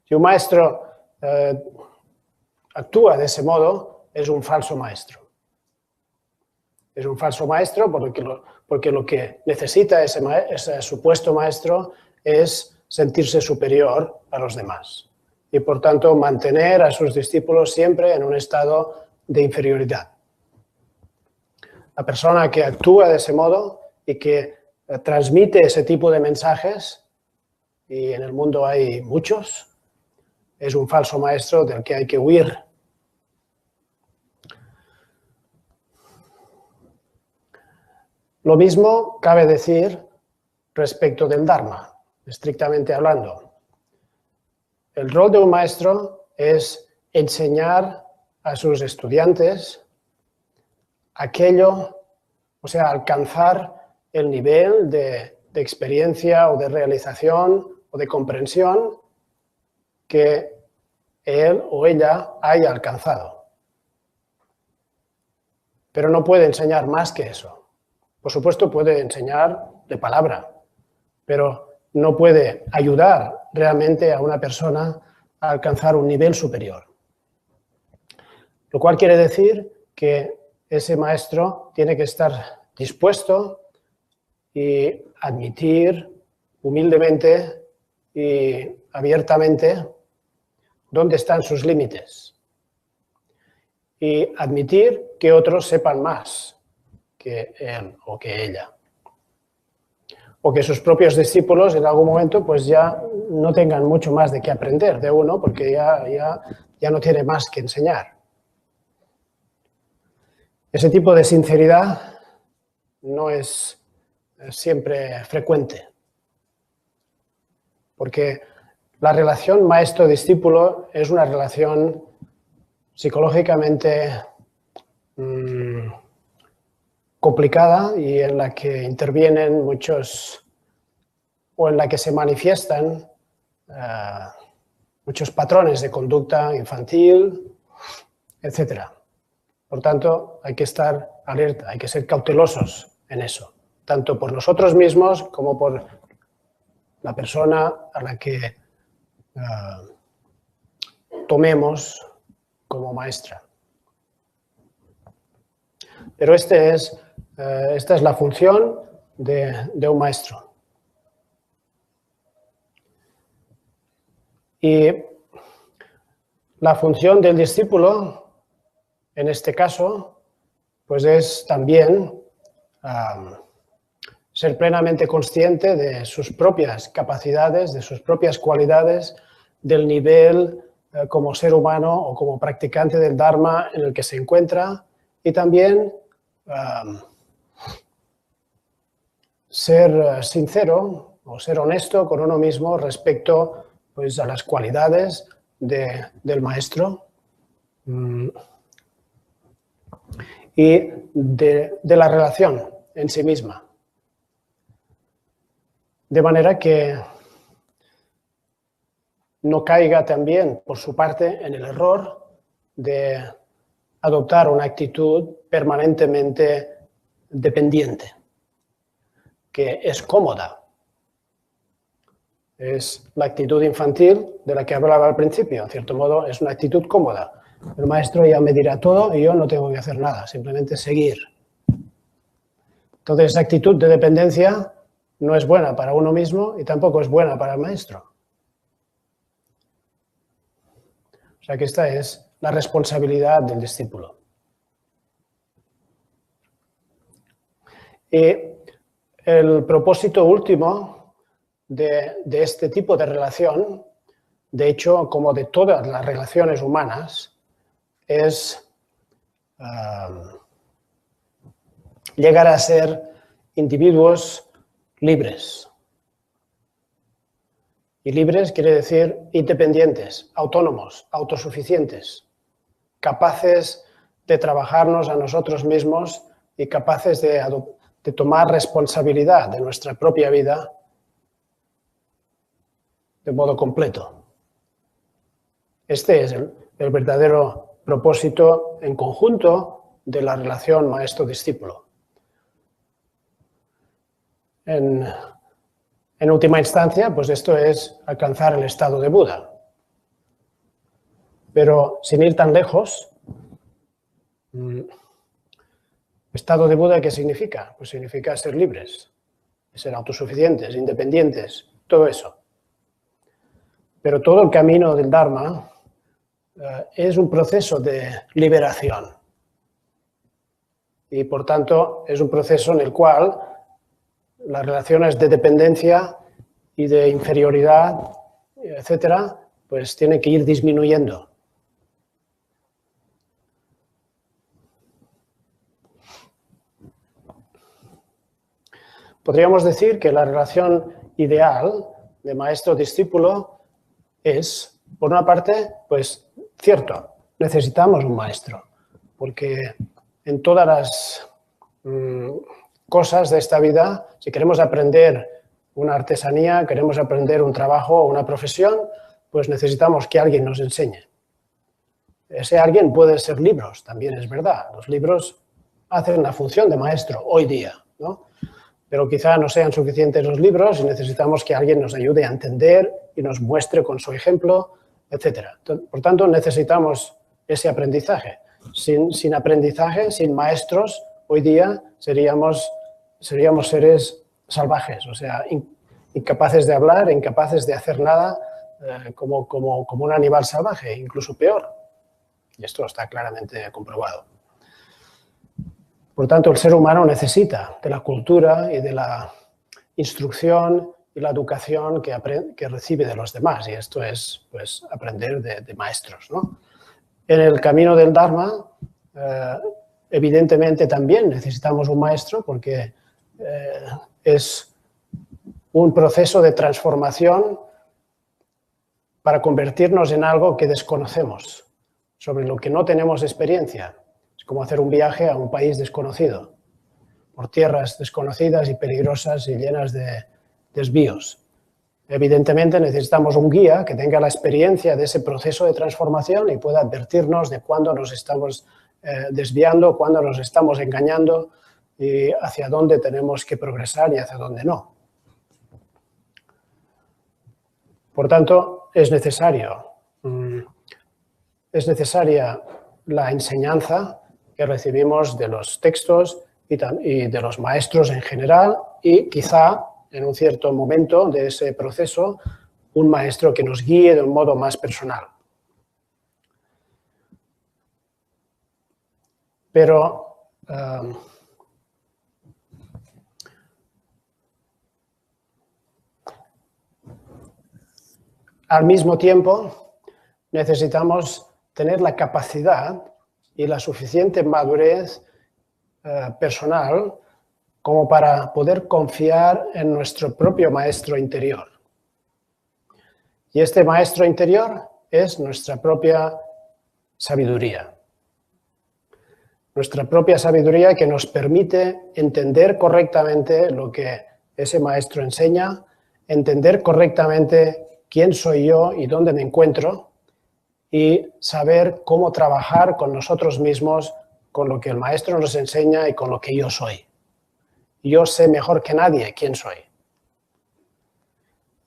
Si un maestro actúa de ese modo, es un falso maestro. Es un falso maestro porque lo que necesita ese supuesto maestro es sentirse superior a los demás y, por tanto, mantener a sus discípulos siempre en un estado de inferioridad. La persona que actúa de ese modo y que transmite ese tipo de mensajes, y en el mundo hay muchos, es un falso maestro del que hay que huir. Lo mismo cabe decir respecto del Dharma, estrictamente hablando. El rol de un maestro es enseñar a sus estudiantes aquello, o sea, alcanzar el nivel de experiencia o de realización o de comprensión que él o ella haya alcanzado. Pero no puede enseñar más que eso. Por supuesto, puede enseñar de palabra, pero no puede ayudar realmente a una persona a alcanzar un nivel superior. Lo cual quiere decir que ese maestro tiene que estar dispuesto y admitir humildemente y abiertamente dónde están sus límites y admitir que otros sepan más que él o que ella. O que sus propios discípulos en algún momento pues ya no tengan mucho más de qué aprender de uno porque ya no tiene más que enseñar. Ese tipo de sinceridad no es siempre frecuente, porque la relación maestro-discípulo es una relación psicológicamente complicada y en la que intervienen muchos, o en la que se manifiestan muchos patrones de conducta infantil, etc. Por tanto, hay que estar alerta, hay que ser cautelosos en eso, tanto por nosotros mismos como por la persona a la que tomemos como maestra. Pero esta es la función de un maestro. Y la función del discípulo, en este caso, pues es también ser plenamente consciente de sus propias capacidades, de sus propias cualidades, del nivel como ser humano o como practicante del Dharma en el que se encuentra y también ser sincero o ser honesto con uno mismo respecto, pues, a las cualidades del maestro y de la relación en sí misma. De manera que no caiga también, por su parte, en el error de adoptar una actitud permanentemente dependiente, que es cómoda. Es la actitud infantil de la que hablaba al principio. En cierto modo, es una actitud cómoda. El maestro ya me dirá todo y yo no tengo que hacer nada, simplemente seguir. Entonces, esa actitud de dependencia no es buena para uno mismo y tampoco es buena para el maestro. O sea que esta es la responsabilidad del discípulo. Y el propósito último de este tipo de relación, de hecho, como de todas las relaciones humanas, es llegar a ser individuos libres. Y libres quiere decir independientes, autónomos, autosuficientes, capaces de trabajarnos a nosotros mismos y capaces de tomar responsabilidad de nuestra propia vida de modo completo. Este es el verdadero propósito en conjunto de la relación maestro-discípulo. En última instancia, pues esto es alcanzar el estado de Buda. Pero sin ir tan lejos, estado de Buda, ¿qué significa? Pues significa ser libres, ser autosuficientes, independientes, todo eso. Pero todo el camino del Dharma es un proceso de liberación. Y por tanto, es un proceso en el cual las relaciones de dependencia y de inferioridad, etcétera, pues tienen que ir disminuyendo. Podríamos decir que la relación ideal de maestro-discípulo es, por una parte, pues cierto, necesitamos un maestro, porque en todas las cosas de esta vida, si queremos aprender una artesanía, queremos aprender un trabajo o una profesión, pues necesitamos que alguien nos enseñe. Ese alguien puede ser libros, también es verdad. Los libros hacen la función de maestro hoy día, ¿no? Pero quizá no sean suficientes los libros y necesitamos que alguien nos ayude a entender y nos muestre con su ejemplo, etc. Por tanto, necesitamos ese aprendizaje. Sin aprendizaje, sin maestros, hoy día seríamos seres salvajes, o sea, incapaces de hablar, incapaces de hacer nada, como un animal salvaje, incluso peor. Y esto está claramente comprobado. Por tanto, el ser humano necesita de la cultura y de la instrucción y la educación que recibe de los demás. Y esto es, pues, aprender de maestros, ¿no? En el camino del Dharma, evidentemente también necesitamos un maestro porque es un proceso de transformación para convertirnos en algo que desconocemos, sobre lo que no tenemos experiencia. Es como hacer un viaje a un país desconocido, por tierras desconocidas y peligrosas y llenas de desvíos. Evidentemente necesitamos un guía que tenga la experiencia de ese proceso de transformación y pueda advertirnos de cuándo nos estamos desviando, cuándo nos estamos engañando y hacia dónde tenemos que progresar y hacia dónde no. Por tanto, es necesaria la enseñanza que recibimos de los textos y de los maestros en general y quizá en un cierto momento de ese proceso un maestro que nos guíe de un modo más personal. Pero al mismo tiempo necesitamos tener la capacidad y la suficiente madurez personal como para poder confiar en nuestro propio maestro interior. Y este maestro interior es nuestra propia sabiduría. Nuestra propia sabiduría que nos permite entender correctamente lo que ese maestro enseña, entender correctamente quién soy yo y dónde me encuentro, y saber cómo trabajar con nosotros mismos, con lo que el maestro nos enseña y con lo que yo soy. Yo sé mejor que nadie quién soy.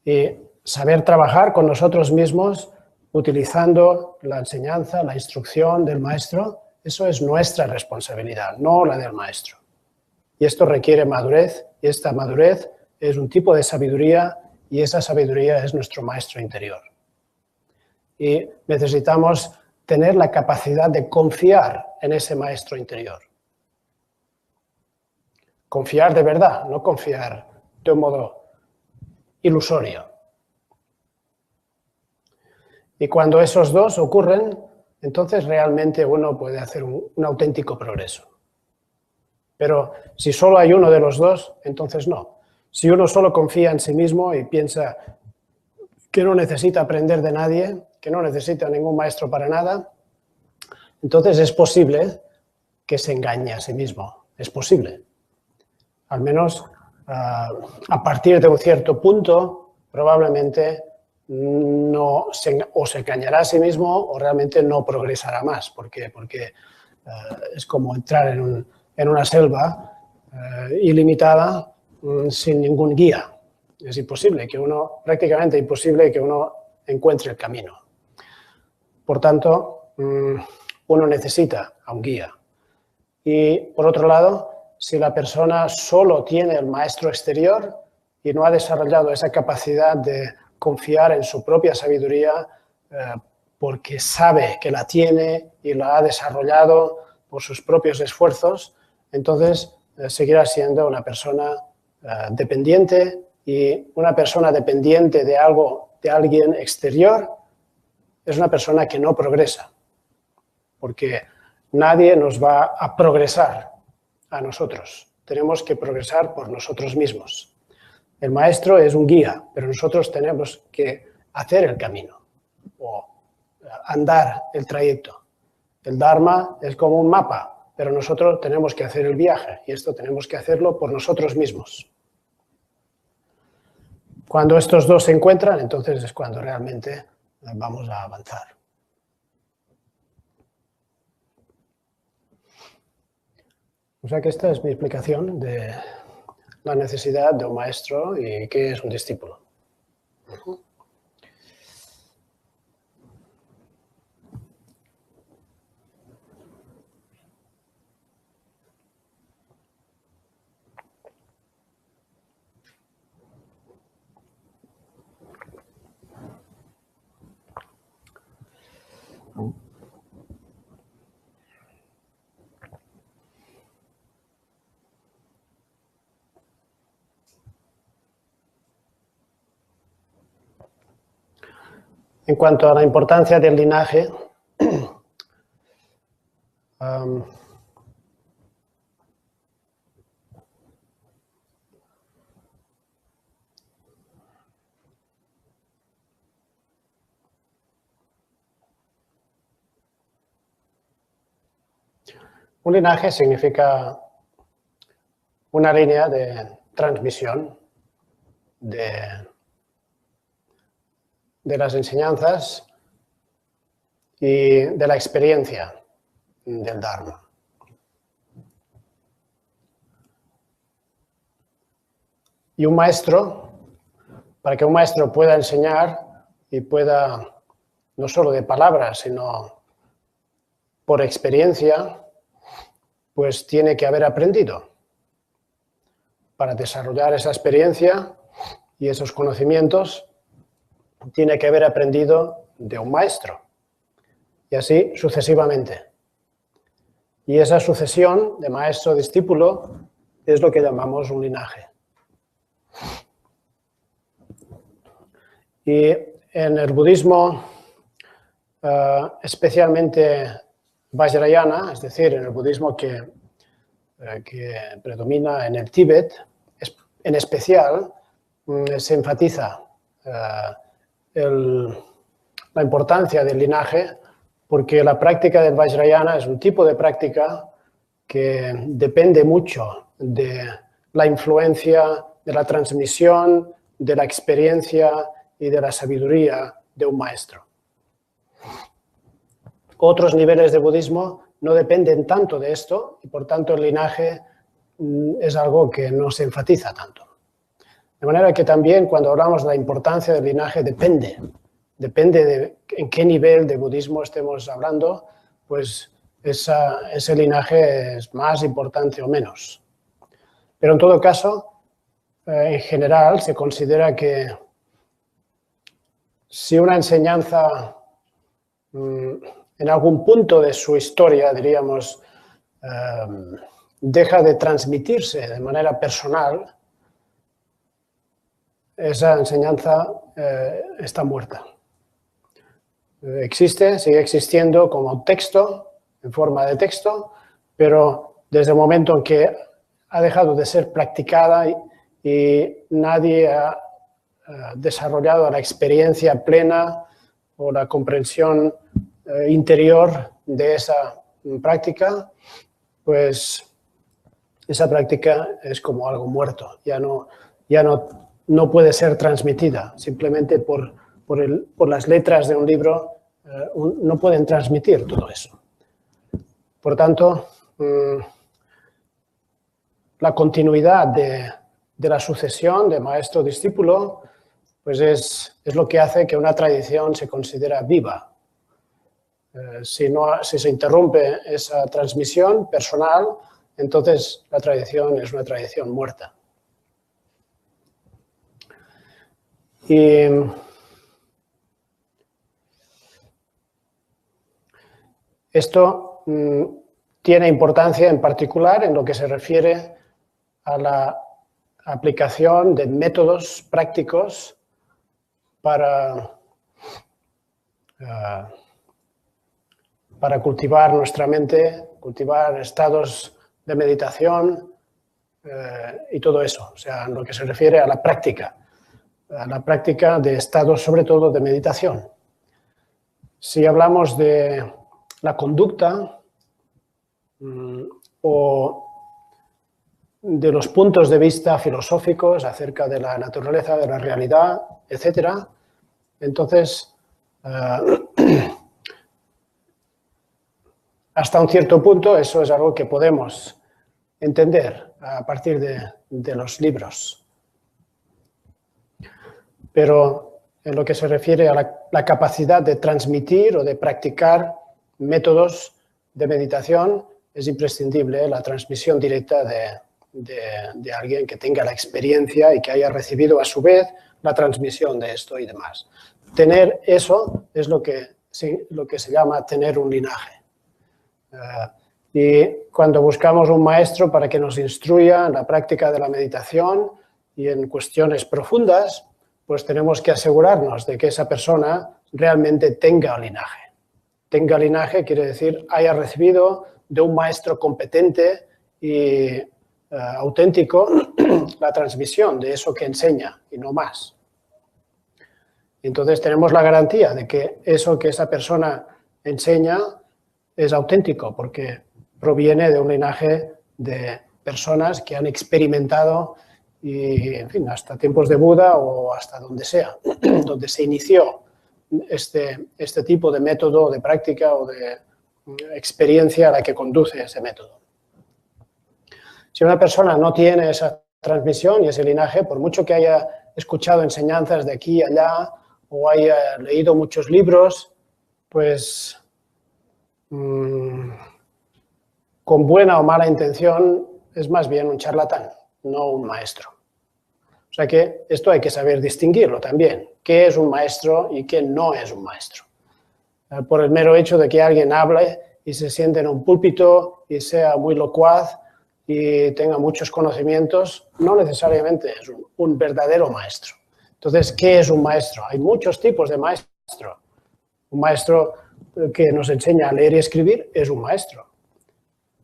Y saber trabajar con nosotros mismos utilizando la enseñanza, la instrucción del maestro, eso es nuestra responsabilidad, no la del maestro. Y esto requiere madurez, y esta madurez es un tipo de sabiduría, y esa sabiduría es nuestro maestro interior. Y necesitamos tener la capacidad de confiar en ese maestro interior. Confiar de verdad, no confiar de un modo ilusorio. Y cuando esos dos ocurren, entonces realmente uno puede hacer un auténtico progreso. Pero si solo hay uno de los dos, entonces no. Si uno solo confía en sí mismo y piensa que no necesita aprender de nadie, que no necesita ningún maestro para nada, entonces es posible que se engañe a sí mismo. Es posible. Al menos a partir de un cierto punto, probablemente no o se engañará a sí mismo o realmente no progresará más. ¿Por qué? Porque es como entrar en una selva ilimitada sin ningún guía. Es imposible que uno, prácticamente imposible que uno encuentre el camino. Por tanto, uno necesita a un guía. Y por otro lado, si la persona solo tiene el maestro exterior y no ha desarrollado esa capacidad de confiar en su propia sabiduría porque sabe que la tiene y la ha desarrollado por sus propios esfuerzos, entonces seguirá siendo una persona dependiente, y una persona dependiente de algo, de alguien exterior, es una persona que no progresa, porque nadie nos va a progresar a nosotros. Tenemos que progresar por nosotros mismos. El maestro es un guía, pero nosotros tenemos que hacer el camino o andar el trayecto. El Dharma es como un mapa, pero nosotros tenemos que hacer el viaje, y esto tenemos que hacerlo por nosotros mismos. Cuando estos dos se encuentran, entonces es cuando realmente vamos a avanzar. O sea que esta es mi explicación de la necesidad de un maestro y qué es un discípulo. En cuanto a la importancia del linaje, un linaje significa una línea de transmisión de las enseñanzas y de la experiencia del Dharma. Y un maestro, para que un maestro pueda enseñar y pueda, no solo de palabras, sino por experiencia, pues tiene que haber aprendido. Para desarrollar esa experiencia y esos conocimientos, tiene que haber aprendido de un maestro. Y así sucesivamente. Y esa sucesión de maestro-discípulo es lo que llamamos un linaje. Y en el budismo, especialmente Vajrayana, es decir, en el budismo que que predomina en el Tíbet, en especial se enfatiza la importancia del linaje, porque la práctica del Vajrayana es un tipo de práctica que depende mucho de la influencia, de la transmisión, de la experiencia y de la sabiduría de un maestro. Otros niveles de budismo no dependen tanto de esto y por tanto el linaje es algo que no se enfatiza tanto. De manera que también cuando hablamos de la importancia del linaje depende de en qué nivel de budismo estemos hablando, pues ese linaje es más importante o menos. Pero en todo caso, en general se considera que si una enseñanza en algún punto de su historia, diríamos, deja de transmitirse de manera personal, esa enseñanza está muerta. Existe, sigue existiendo como texto, en forma de texto, pero desde el momento en que ha dejado de ser practicada y nadie ha desarrollado la experiencia plena o la comprensión interior de esa práctica, pues esa práctica es como algo muerto, ya no puede ser transmitida, simplemente por las letras de un libro no pueden transmitir todo eso. Por tanto, la continuidad de la sucesión de maestro-discípulo pues es lo que hace que una tradición se considera viva. Si se interrumpe esa transmisión personal, entonces la tradición es una tradición muerta. Y esto tiene importancia en particular en lo que se refiere a la aplicación de métodos prácticos para cultivar nuestra mente, cultivar estados de meditación y todo eso. O sea, en lo que se refiere a la práctica de estados, sobre todo de meditación. Si hablamos de la conducta o de los puntos de vista filosóficos acerca de la naturaleza, de la realidad, etc., entonces, hasta un cierto punto, eso es algo que podemos entender a partir de los libros. Pero en lo que se refiere a la capacidad de transmitir o de practicar métodos de meditación, es imprescindible la transmisión directa de alguien que tenga la experiencia y que haya recibido a su vez la transmisión de esto y demás. Tener eso es lo que se llama tener un linaje. Y cuando buscamos un maestro para que nos instruya en la práctica de la meditación y en cuestiones profundas, pues tenemos que asegurarnos de que esa persona realmente tenga linaje. Tenga linaje quiere decir haya recibido de un maestro competente y auténtico la transmisión de eso que enseña y no más. Entonces tenemos la garantía de que eso que esa persona enseña es auténtico porque proviene de un linaje de personas que han experimentado y, en fin, hasta tiempos de Buda o hasta donde sea, donde se inició este tipo de método de práctica o de experiencia a la que conduce ese método. Si una persona no tiene esa transmisión y ese linaje, por mucho que haya escuchado enseñanzas de aquí y allá o haya leído muchos libros, pues con buena o mala intención es más bien un charlatán, no un maestro. O sea que esto hay que saber distinguirlo también. ¿Qué es un maestro y qué no es un maestro? Por el mero hecho de que alguien hable y se siente en un púlpito y sea muy locuaz y tenga muchos conocimientos, no necesariamente es un verdadero maestro. Entonces, ¿qué es un maestro? Hay muchos tipos de maestro. Un maestro que nos enseña a leer y escribir es un maestro.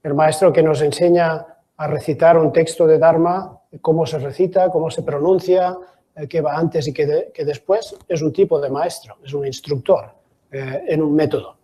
El maestro que nos enseña a recitar un texto de Dharma, cómo se recita, cómo se pronuncia, qué va antes y qué después, es un tipo de maestro, es un instructor en un método.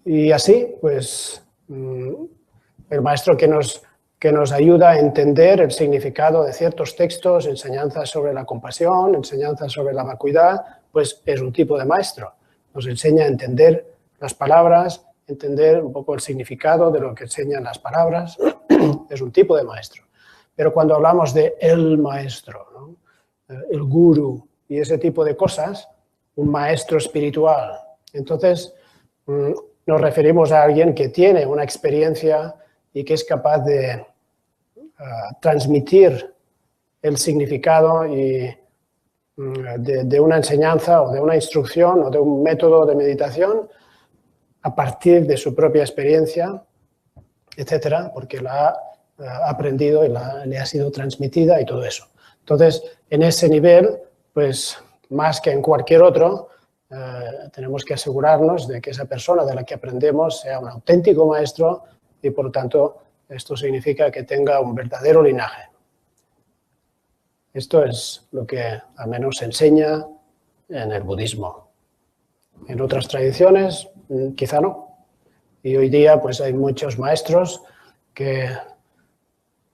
Y así, pues, el maestro que nos ayuda a entender el significado de ciertos textos, enseñanzas sobre la compasión, enseñanzas sobre la vacuidad, pues es un tipo de maestro. Nos enseña a entender las palabras, entender un poco el significado de lo que enseñan las palabras, es un tipo de maestro. Pero cuando hablamos de el maestro, ¿no? El gurú y ese tipo de cosas, un maestro espiritual, entonces nos referimos a alguien que tiene una experiencia y que es capaz de transmitir el significado de una enseñanza o de una instrucción o de un método de meditación a partir de su propia experiencia, etcétera, porque la ha aprendido y le ha sido transmitida y todo eso. Entonces, en ese nivel, pues más que en cualquier otro, tenemos que asegurarnos de que esa persona de la que aprendemos sea un auténtico maestro y, por lo tanto, esto significa que tenga un verdadero linaje. Esto es lo que al menos se enseña en el budismo. En otras tradiciones, quizá no. Y hoy día pues hay muchos maestros que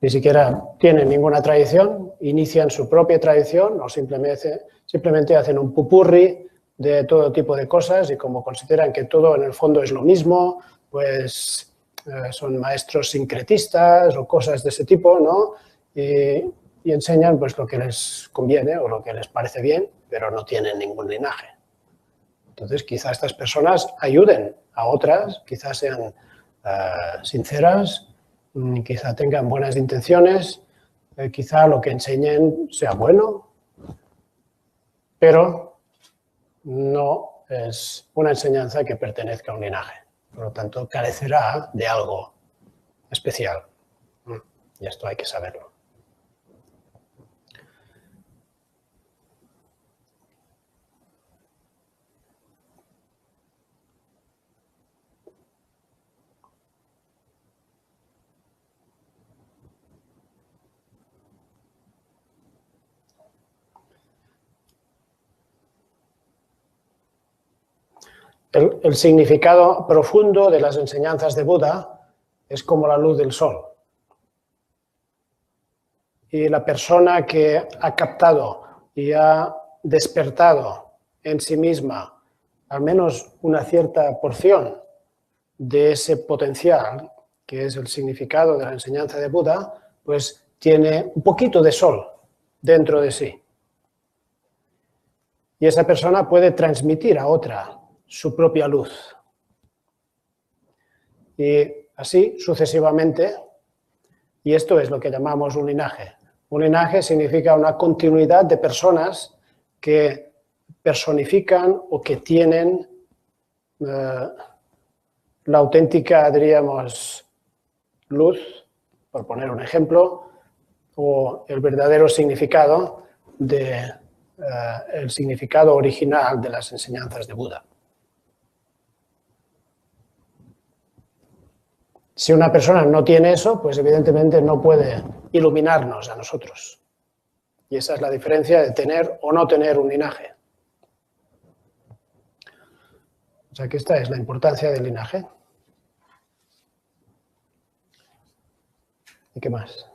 ni siquiera tienen ninguna tradición, inician su propia tradición o simplemente hacen un pupurri de todo tipo de cosas y como consideran que todo en el fondo es lo mismo, pues son maestros sincretistas o cosas de ese tipo, ¿no? Y enseñan pues lo que les conviene o lo que les parece bien, pero no tienen ningún linaje. Entonces, quizá estas personas ayuden a otras, quizás sean sinceras, quizá tengan buenas intenciones, quizá lo que enseñen sea bueno, pero no es una enseñanza que pertenezca a un linaje. Por lo tanto, carecerá de algo especial. Y esto hay que saberlo. El significado profundo de las enseñanzas de Buda es como la luz del sol. Y la persona que ha captado y ha despertado en sí misma al menos una cierta porción de ese potencial, que es el significado de la enseñanza de Buda, pues tiene un poquito de sol dentro de sí. Y esa persona puede transmitir a otra su propia luz. Y así sucesivamente, y esto es lo que llamamos un linaje. Un linaje significa una continuidad de personas que personifican o que tienen la auténtica, diríamos, luz, por poner un ejemplo, o el verdadero significado el significado original de las enseñanzas de Buda. Si una persona no tiene eso, pues evidentemente no puede iluminarnos a nosotros. Y esa es la diferencia de tener o no tener un linaje. O sea que esta es la importancia del linaje. ¿Y qué más?